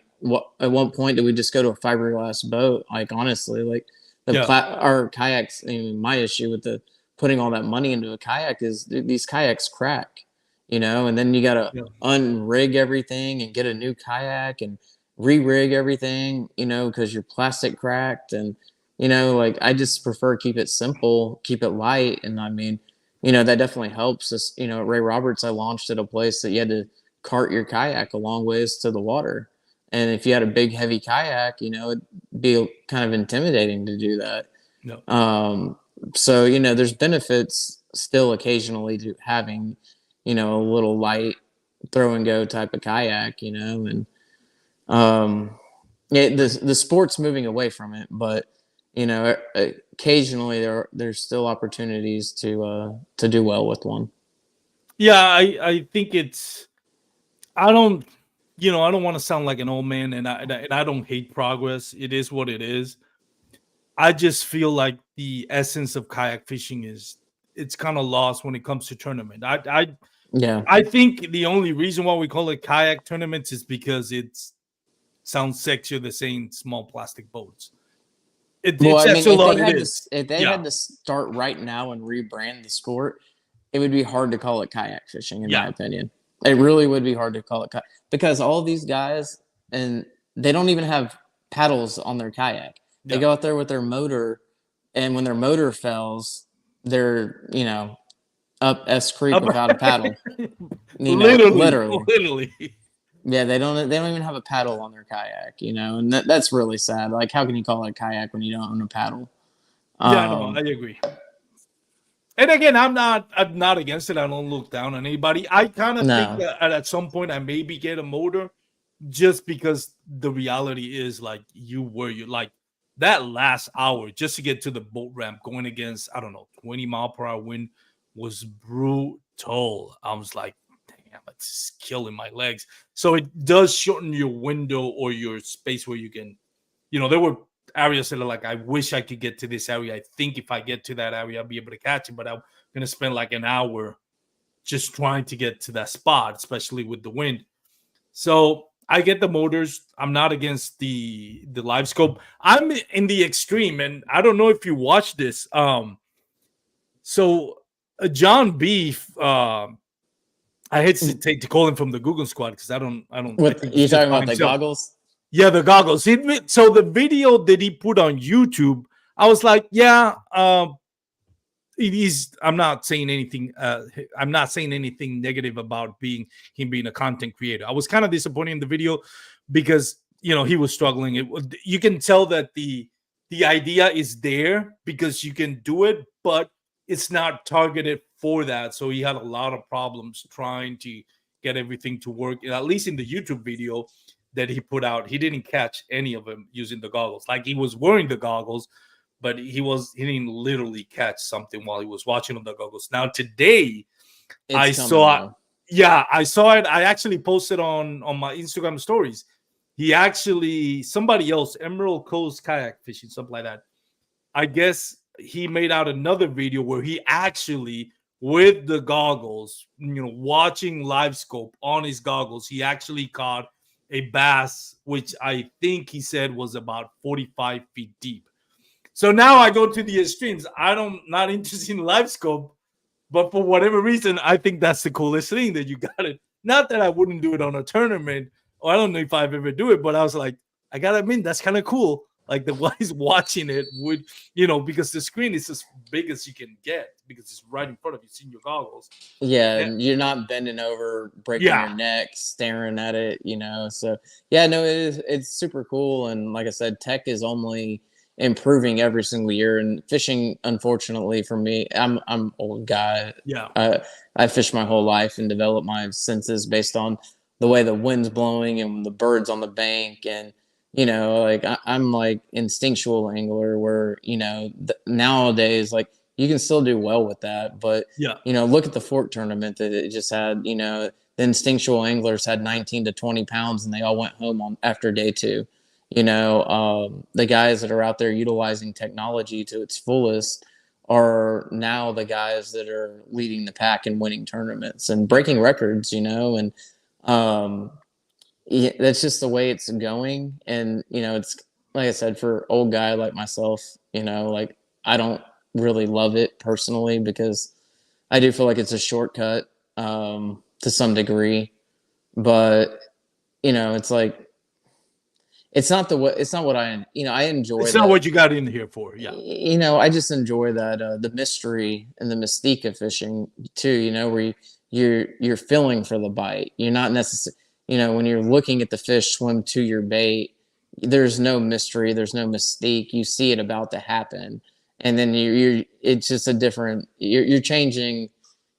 S2: at one point did we just go to a fiberglass boat? Like honestly, like
S1: yeah,
S2: our kayaks, my issue with the putting all that money into a kayak is these kayaks crack, and then you got to
S1: yeah,
S2: unrig everything and get a new kayak and re-rig everything, because your plastic cracked, and like I just prefer keep it simple, keep it light, and I mean, that definitely helps us. At Ray Roberts, I launched at a place that you had to cart your kayak a long ways to the water, and if you had a big heavy kayak, it'd be kind of intimidating to do that.
S1: no,
S2: So there's benefits still occasionally to having a little light throw and go type of kayak, and the sport's moving away from it, but occasionally there's still opportunities to do well with one.
S1: yeah. I think it's. I don't, I don't want to sound like an old man, and I don't hate progress. It is what it is. I just feel like the essence of kayak fishing is it's kind of lost when it comes to tournament.
S2: Yeah.
S1: I think the only reason why we call it kayak tournaments is because it sounds sexier than saying small plastic boats.
S2: Well,
S1: It's
S2: I mean,
S1: actually all it is.
S2: if they
S1: Yeah,
S2: had to start right now and rebrand the sport, it would be hard to call it kayak fishing, in my
S1: yeah,
S2: opinion. It really would be hard to call it because all these guys, and they don't even have paddles on their kayak. They
S1: yeah.
S2: go out there with their motor, and when their motor fails, they're up S Creek without a paddle.
S1: Literally,
S2: Literally.
S1: literally.
S2: Yeah, they don't even have a paddle on their kayak, and that's really sad. Like, how can you call it a kayak when you don't own a paddle?
S1: Yeah, no, I
S2: Um,
S1: agree. And again, I'm not against it. I don't look down on anybody. I kind of think
S2: no.
S1: that at some point I maybe get a motor just because the reality is like you like that last hour just to get to the boat ramp going against I don't know 20 mile per hour wind was brutal. I was like, damn, it's killing my legs. So it does shorten your window or your space where you can, there were areas that are like, I wish I could get to this area. I think if I get to that area, I'll be able to catch it, but I'm gonna spend like an hour just trying to get to that spot, especially with the wind. So I get the motors. I'm not against the live scope. I'm in the extreme, and I don't know if you watch this. So John Beef, I hesitate to call him from the Google Squad because I
S2: With
S1: think
S2: you
S1: he's just
S2: talking
S1: by
S2: about the
S1: himself.
S2: goggles?
S1: Yeah, the goggles. So the video that he put on YouTube, I was like, yeah, it is. I'm not saying anything. I'm not saying anything negative about him being a content creator. I was kind of disappointed in the video because he was struggling. You can tell that the idea is there because you can do it, but it's not targeted for that. So he had a lot of problems trying to get everything to work. At least in the YouTube video that he put out, he didn't catch any of them using the goggles. Like he was wearing the goggles, but he didn't literally catch something while he was watching on the goggles. Now today,
S2: It's
S1: I
S2: coming
S1: saw,
S2: though.
S1: yeah, I saw it. I actually posted on my Instagram stories. He actually somebody else, Emerald Coast kayak fishing, something like that. I guess he made out another video where he actually with the goggles, watching live scope on his goggles, he actually caught a bass, which I think he said was about 45 feet deep. So now I go to the extremes. Not interested in live scope, but for whatever reason, I think that's the coolest thing that you got it. Not that I wouldn't do it on a tournament, or I don't know if I've ever do it, but I was like, I gotta admit, that's kind of cool. Like the guys watching it would, because the screen is as big as you can get because it's right in front of you, seeing your goggles.
S2: Yeah,
S1: And,
S2: and you're not bending over, breaking your
S1: yeah,
S2: neck, staring at it, So yeah, no, it's super cool. And like I said, tech is only improving every single year. And fishing, unfortunately for me, I'm old guy.
S1: yeah,
S2: I fished my whole life and developed my senses based on the way the wind's blowing and the birds on the bank. And like I'm like instinctual angler where nowadays, like, you can still do well with that, but
S1: yeah,
S2: look at the fork tournament that it just had. The instinctual anglers had 19 to 20 pounds and they all went home on after day two. The guys that are out there utilizing technology to its fullest are now the guys that are leading the pack and winning tournaments and breaking records, and yeah, that's just the way it's going. And, it's like I said, for old guy like myself, like, I don't really love it personally because I do feel like it's a shortcut to some degree, but it's like it's not what I enjoy
S1: it's not
S2: that.
S1: what you got in here for. Yeah,
S2: I just enjoy that the mystery and the mystique of fishing too. Where you're feeling for the bite. You're not necessarily when you're looking at the fish swim to your bait. There's no mystery. There's no mystique. You see it about to happen, and then you're it's just a different. You're changing.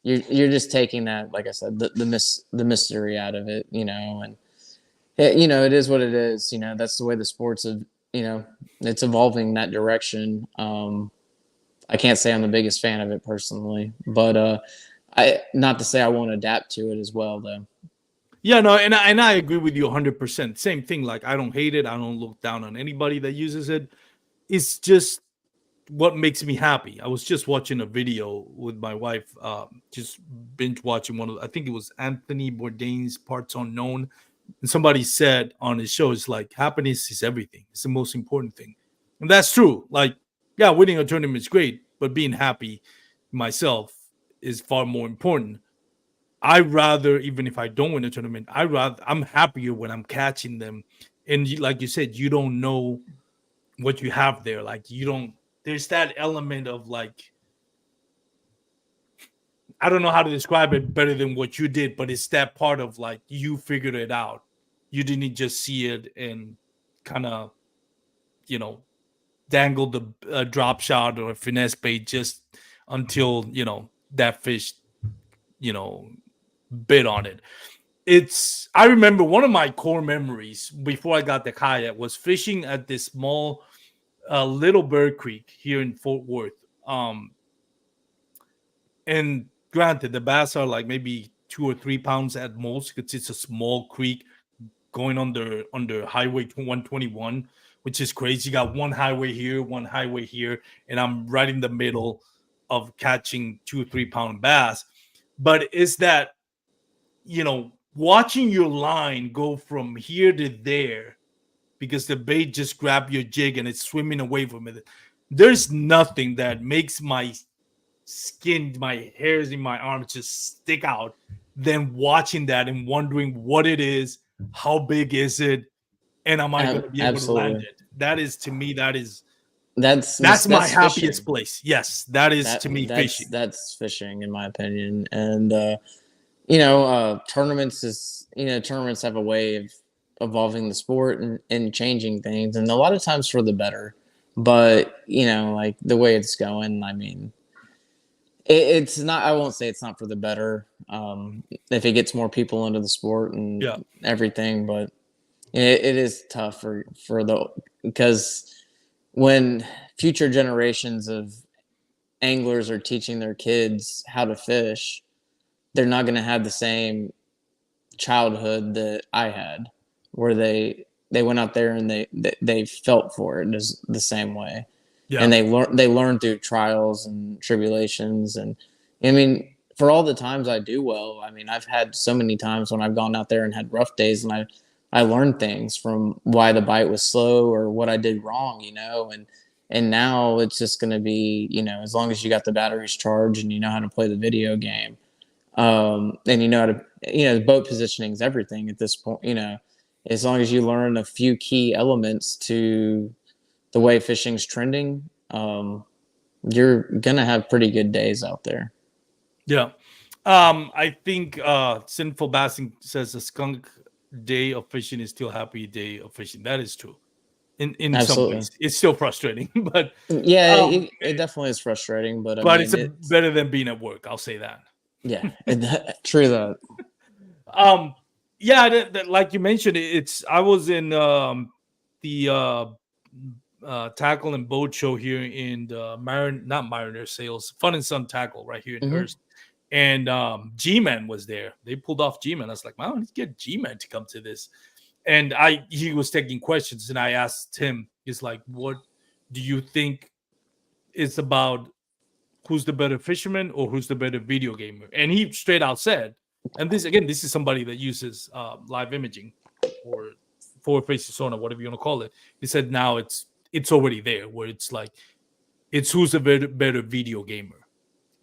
S2: You're just taking that, like I said, the mystery out of it. And it is what it is. That's the way the sports of it's evolving that direction. I can't say I'm the biggest fan of it personally, but I not to say I won't adapt to it as well though.
S1: yeah, no, and I agree with you 100%. Same thing. Like I don't hate it. I don't look down on anybody that uses it. It's just what makes me happy. I was just watching a video with my wife, just binge watching I think it was Anthony Bourdain's Parts Unknown. And somebody said on his show, it's like happiness is everything. It's the most important thing. And that's true. Like, yeah, winning a tournament is great, but being happy myself is far more important. I rather, even if I don't win a tournament, I'm happier when I'm catching them. And like you said, you don't know what you have there. Like you don't. There's that element of like, I don't know how to describe it better than what you did, but it's that part of like you figured it out. You didn't just see it and kind of, you know, dangle the drop shot or finesse bait just until that fish, you know, bit on it. I remember one of my core memories before I got the kayak was fishing at this small Little Bird Creek here in Fort Worth. And granted, the bass are like maybe 2 or 3 pounds at most because it's a small creek going under Highway 121, which is crazy. You got one highway here, one highway here, and I'm right in the middle of catching 2 or 3 pound bass. But it's that, watching your line go from here to there because the bait just grabbed your jig and it's swimming away from it. There's nothing that makes my skin, my hairs in my arms just stick out than watching that and wondering what it is, how big is it, and am I going to be able to land
S2: Absolutely.
S1: it? That is to me,
S2: That's
S1: that's my
S2: that's
S1: happiest
S2: fishing.
S1: place. Yes, that is
S2: That
S1: to me
S2: that's
S1: fishing.
S2: that's fishing in my opinion. And tournaments have a way of evolving the sport and changing things, and a lot of times for the better. But like the way it's going, I mean, it's not. I won't say it's not for the better. If it gets more people into the sport and
S1: Yeah,
S2: everything, but it is tough for the because when future generations of anglers are teaching their kids how to fish, they're not going to have the same childhood that I had, where they went out there and they felt for it as the same way, and
S1: yeah,
S2: they learned through trials and tribulations. And I mean, for all the times I do well, I mean, I've had so many times when I've gone out there and had rough days, and I I learned things from why the bite was slow or what I did wrong, and now it's just going to be, as long as you got the batteries charged and you know how to play the video game, and you know how to, boat positioning is everything at this point, as long as you learn a few key elements to the way fishing's trending, you're going to have pretty good days out there.
S1: Yeah. I think Sinful Bassing says a skunk day of fishing is still happy day of fishing. That is true. In some
S2: Absolutely.
S1: ways, it's still frustrating, but
S2: Yeah, it definitely is frustrating, but I
S1: it's
S2: mean, it's
S1: better than being at work. I'll say that.
S2: yeah, true that.
S1: Yeah, like you mentioned, I was in the tackle and boat show here in the not Mariner Sales, Fun and Sun Tackle right here in
S2: Mm-hmm.
S1: Hearst. And G-Man was there. They pulled off G-Man. I was like, wow, let's get G-Man to come to this. And he was taking questions, and I asked him, he's like, what do you think it's about, who's the better fisherman or who's the better video gamer? And he straight out said, and this is somebody that uses live imaging or forward facing sonar, whatever you want to call it. He said now it's already there, where it's like, it's who's the better video gamer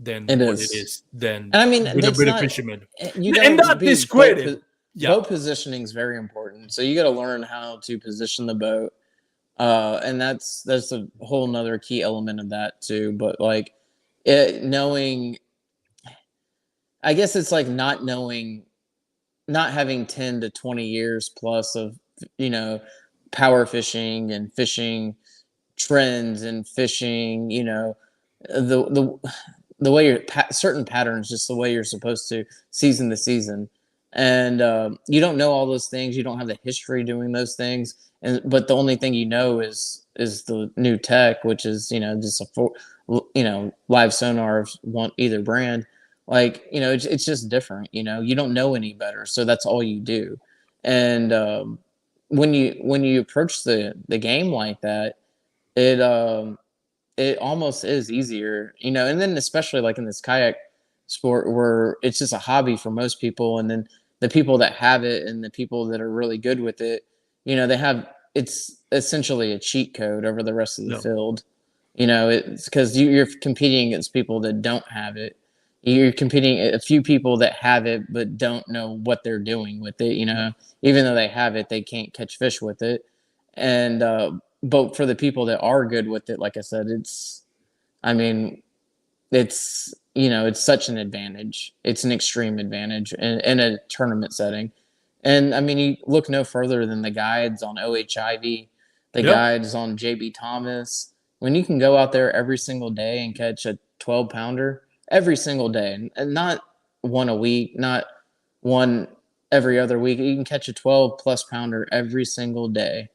S1: than
S2: It
S1: what
S2: is.
S1: it is than
S2: And I mean,
S1: better
S2: that's not
S1: fisherman.
S2: you
S1: And
S2: got to
S1: not
S2: be
S1: discredit.
S2: boat positioning is very important. So you got to learn how to position the boat, and that's a whole nother key element of that too. But like knowing, I guess it's like not knowing, not having 10 to 20 years plus of power fishing and fishing trends and fishing, the way you're certain patterns, just the way you're supposed to season to season, and you don't know all those things. You don't have the history doing those things, but the only thing is the new tech, which is just live sonar of either brand. Like it's just different. You don't know any better, so that's all you do. And when you approach the game like that, it it almost is easier, and then especially like in this kayak sport where it's just a hobby for most people, and then the people that have it and the people that are really good with it, they have, it's essentially a cheat code over the rest of the field. It's because you're competing against people that don't have it. You're competing a few people that have it but don't know what they're doing with it. Even though they have it, they can't catch fish with it. And but for the people that are good with it, like I said, I mean, it's such an advantage. It's an extreme advantage in a tournament setting. And I mean, you look no further than the guides on OHIV, the guides on JB Thomas. When you can go out there every single day and catch a 12-pounder every single day, and not one a week, not one every other week, you can catch a 12+ pounder every single day.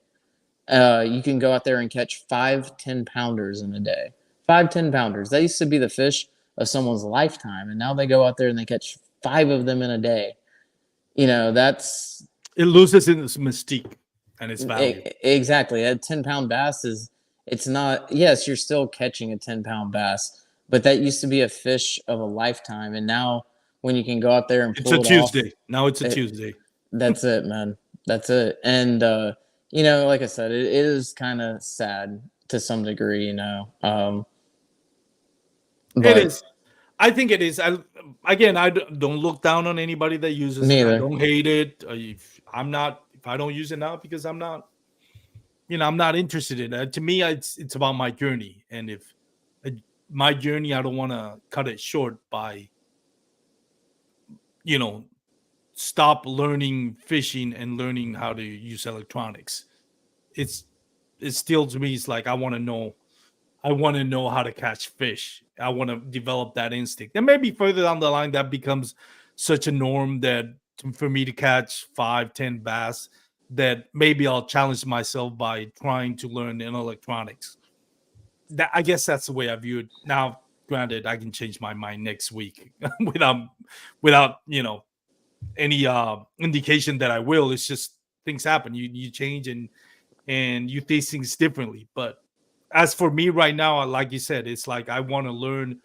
S2: You can go out there and catch 5 10-pounders in a day. 5 10-pounders. That used to be the fish of someone's lifetime, and now they go out there and they catch 5 of them in a day. That's,
S1: it loses its mystique and its value.
S2: Exactly. A 10-pound bass it's not. Yes, you're still catching a 10-pound bass, but that used to be a fish of a lifetime, and now when you can go out there and pull
S1: it's a Tuesday. Now it's a Tuesday.
S2: That's it, man. That's it. And like I said, it is kind of sad to some degree, but
S1: it is. I think it is. I don't look down on anybody that uses it. I don't hate it. If I don't use it now, because I'm not interested in it. To me, it's about my journey, and if my journey, I don't want to cut it short by stop learning fishing and learning how to use electronics. It's still, to me, it's like I want to know how to catch fish. I want to develop that instinct. And maybe further down the line that becomes such a norm that for me to catch 5-10 bass, that maybe I'll challenge myself by trying to learn in electronics. That, I guess that's the way I view it. Now, granted, I can change my mind next week without any indication that I will. It's just things happen. You change and you think things differently. But as for me right now, like you said, it's like I want to learn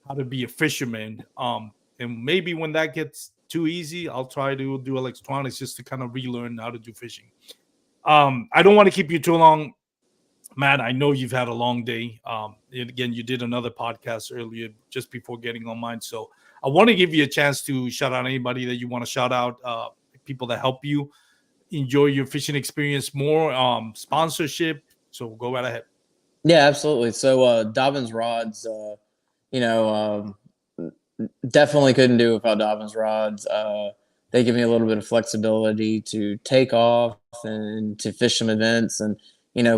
S1: how to be a fisherman. And maybe when that gets too easy, I'll try to do electronics just to kind of relearn how to do fishing. I don't want to keep you too long, Matt. I know you've had a long day. And again, you did another podcast earlier just before getting on mine. So I want to give you a chance to shout out anybody that you want to shout out, people that help you enjoy your fishing experience more, sponsorship. So go right ahead.
S2: Yeah, absolutely. So Dobbins Rods, you know, definitely couldn't do without Dobbins Rods. They give me a little bit of flexibility to take off and to fish some events and,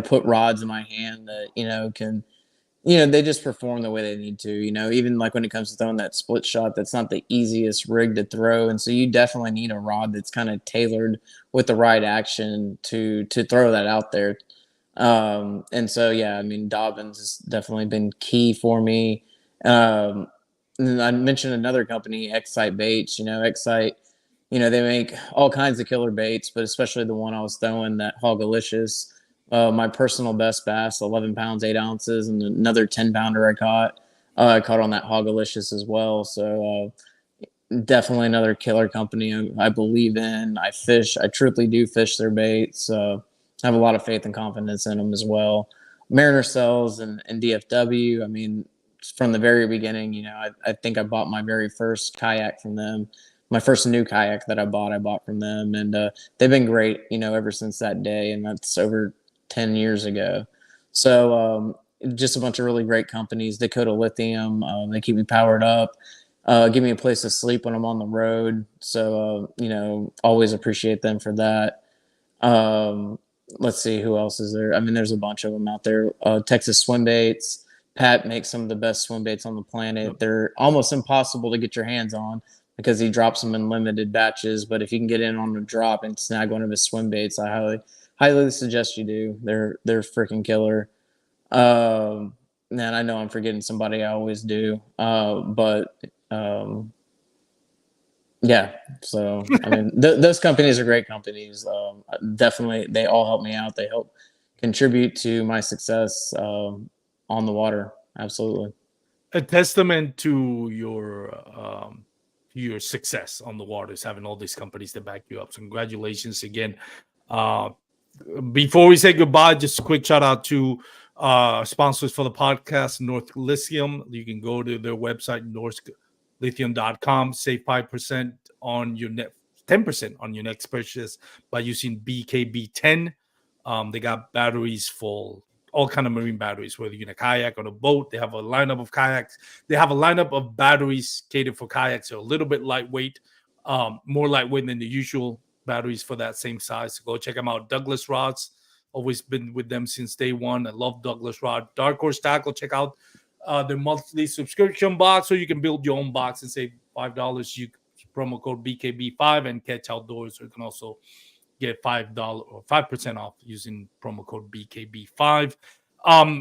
S2: put rods in my hand that, they just perform the way they need to, even like when it comes to throwing that split shot, that's not the easiest rig to throw. And so you definitely need a rod that's kind of tailored with the right action to throw that out there. And so, yeah, I mean, Dobbins has definitely been key for me. And I mentioned another company, Excite Baits. Excite, they make all kinds of killer baits, but especially the one I was throwing, that Hogalicious, my personal best bass, 11 pounds, 8 ounces, and another 10-pounder I caught on that Hogalicious as well. So definitely another killer company I believe in. I truly do fish their baits. I have a lot of faith and confidence in them as well. Mariner Cells and DFW, I mean, from the very beginning, I think I bought my very first kayak from them. My first new kayak that I bought from them. And they've been great, ever since that day. And that's over 10 years ago. So just a bunch of really great companies. Dakota Lithium, they keep me powered up, give me a place to sleep when I'm on the road. So, always appreciate them for that. Let's see, who else is there? I mean, there's a bunch of them out there. Texas Swim Baits. Pat makes some of the best swim baits on the planet. They're almost impossible to get your hands on because he drops them in limited batches. But if you can get in on a drop and snag one of his swim baits, I highly suggest you do. They're freaking killer. Man, I know I'm forgetting somebody. I always do. Yeah. So I mean, those companies are great companies. Definitely, they all help me out. They help contribute to my success on the water. Absolutely.
S1: A testament to your success on the waters, having all these companies that back you up. So congratulations again. Before we say goodbye, just a quick shout out to sponsors for the podcast, North Lithium. You can go to their website, northlithium.com, save 5% on your 10% on your next purchase by using BKB10. They got batteries for all kind of marine batteries, whether you're in a kayak or a boat. They have a lineup of kayaks. They have a lineup of batteries catered for kayaks. So a little bit lightweight, more lightweight than the usual batteries for that same size. So go check them out. Douglas Rods, always been with them since day one. I love Douglas Rod. Dark Horse Tackle, check out their monthly subscription box, so you can build your own box and save $5. You promo code BKB5 and Catch Outdoors. So you can also get $5 or 5% off using promo code BKB5.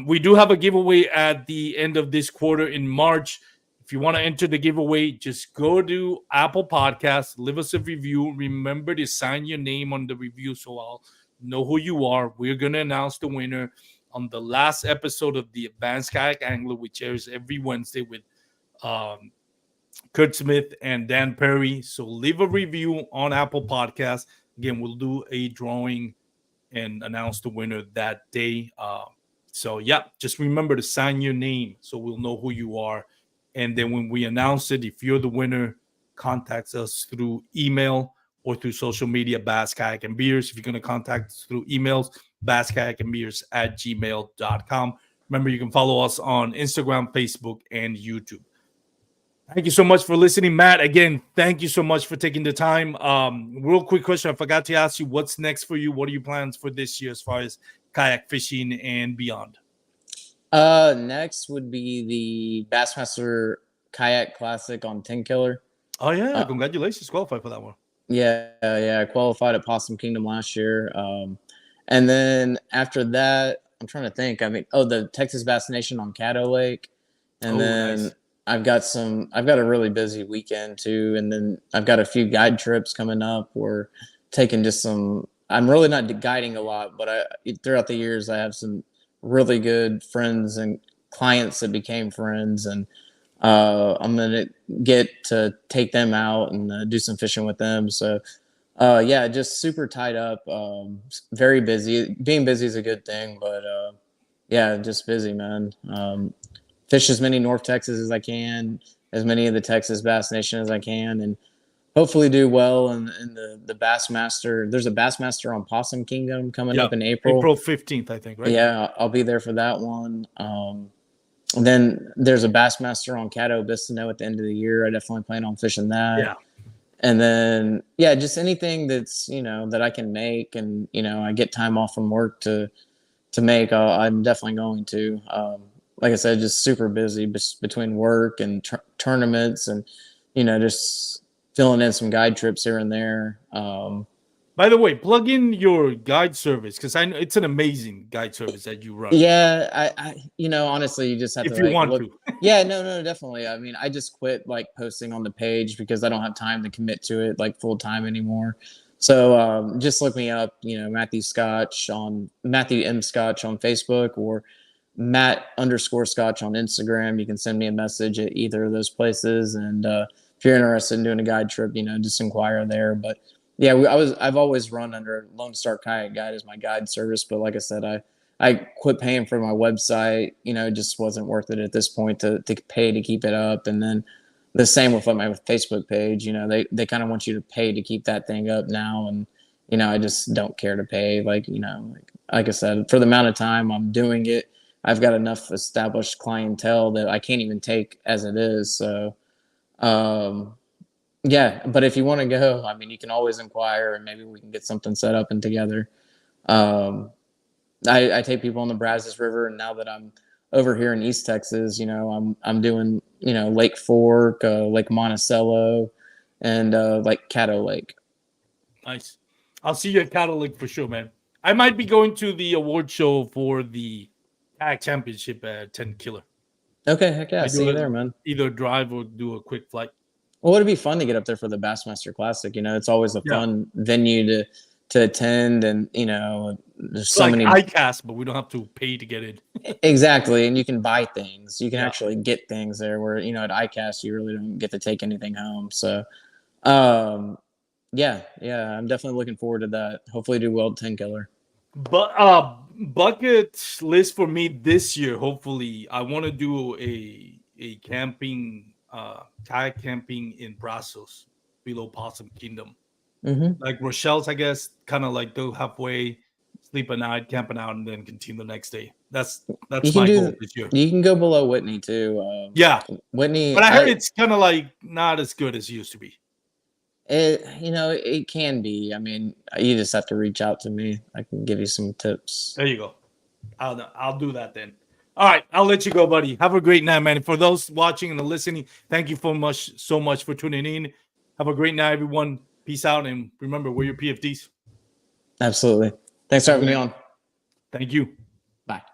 S1: We do have a giveaway at the end of this quarter in March. If you want to enter the giveaway, just go to Apple Podcasts, leave us a review. Remember to sign your name on the review so I'll know who you are. We're going to announce the winner on the last episode of the Advanced Kayak Angler, which airs every Wednesday with Kurt Smith and Dan Perry. So leave a review on Apple Podcasts. Again, we'll do a drawing and announce the winner that day. So, yeah, just remember to sign your name so we'll know who you are. And then when we announce it, if you're the winner, contact us through email or through social media, Bass Kayak and Beers. If you're going to contact us through emails, basskayakandbeers@gmail.com. Remember, you can follow us on Instagram, Facebook, and YouTube. Thank you so much for listening, Matt. Again, thank you so much for taking the time. Real quick question. I forgot to ask you, what's next for you? What are your plans for this year as far as kayak fishing and beyond?
S2: Next would be the Bassmaster Kayak Classic on 10 Killer.
S1: Oh, yeah. Congratulations. Qualified for that one.
S2: Yeah. I qualified at Possum Kingdom last year. And then after that, I'm trying to think. I mean, the Texas Bass Nation on Caddo Lake. And then nice. I've got a really busy weekend too. And then I've got a few guide trips coming up. We're taking I'm really not guiding a lot, but throughout the years, I have some really good friends and clients that became friends. And I'm gonna get to take them out and do some fishing with them. So yeah, just super tied up. Very busy. Being busy is a good thing, but yeah, just busy, man. Fish as many North Texas as I can, as many of the Texas Bass Nation as I can, and hopefully do well in the Bassmaster. There's a Bassmaster on Possum Kingdom coming
S1: Yeah,
S2: up in April.
S1: April 15th, I think, right?
S2: Yeah, I'll be there for that one. And then there's a Bassmaster on Caddo Bistineau at the end of the year. I definitely plan on fishing that.
S1: Yeah.
S2: And then yeah, just anything that's that I can make, and I get time off from work to make. I'm definitely going to. Like I said, just super busy between work and tournaments, and just filling in some guide trips here and there.
S1: By the way, plug in your guide service because I know it's an amazing guide service that you run.
S2: Yeah, honestly, you just have
S1: If
S2: to
S1: you
S2: like
S1: want
S2: look.
S1: to.
S2: Yeah, no, definitely. I mean, I just quit like posting on the page because I don't have time to commit to it like full time anymore. So just look me up, Matthew Scotch on Matthew M Scotch on Facebook, or Matt_Scotch on Instagram. You can send me a message at either of those places, and if you're interested in doing a guide trip, just inquire there. But yeah, I've always run under Lone Star Kayak Guide as my guide service, but like I said, I quit paying for my website. It just wasn't worth it at this point to pay to keep it up. And then the same with my Facebook page. They kind of want you to pay to keep that thing up now, and I just don't care to pay. Like I said, for the amount of time I'm doing it, I've got enough established clientele that I can't even take as it is. So yeah, but if you want to go, I mean, you can always inquire, and maybe we can get something set up and together. Um, I take people on the Brazos River, and now that I'm over here in East Texas, I'm doing Lake Fork, Lake Monticello, and like Caddo Lake.
S1: Nice. I'll see you at Catalytic for sure, man. I might be going to the award show for the Kayak Championship at 10 Killer.
S2: Okay, heck yeah,
S1: I
S2: see
S1: do
S2: you there, man.
S1: either drive or do a quick flight.
S2: Well, it'd be fun to get up there for the Bassmaster Classic. It's always a
S1: Yeah.
S2: fun venue to attend, and there's
S1: It's
S2: so
S1: like
S2: many.
S1: ICAST, but we don't have to pay to get in.
S2: Exactly, and you can buy things. You can
S1: Yeah.
S2: actually get things there, where at ICAST you really don't get to take anything home. So, yeah, I'm definitely looking forward to that. Hopefully, do well at 10 Killer.
S1: But bucket list for me this year. Hopefully, I want to do a camping, kayak camping in Brazos, below Possum Kingdom.
S2: Mm-hmm.
S1: Like Rochelle's, I guess, kind of like go halfway, sleep a night, camping out, and then continue the next day. That's my goal this year.
S2: You can go below Whitney too.
S1: Yeah,
S2: Whitney.
S1: but I heard it's kind of like not as good as it used to be.
S2: It can be. I mean, you just have to reach out to me. I can give you some tips.
S1: There you go. I'll do that then. All right, I'll let you go, buddy. Have a great night, man. For those watching and listening, thank you so much for tuning in. Have a great night, everyone. Peace out, and remember, we're your PFDs.
S2: Absolutely. Thanks for having me on.
S1: Thank you.
S2: Bye.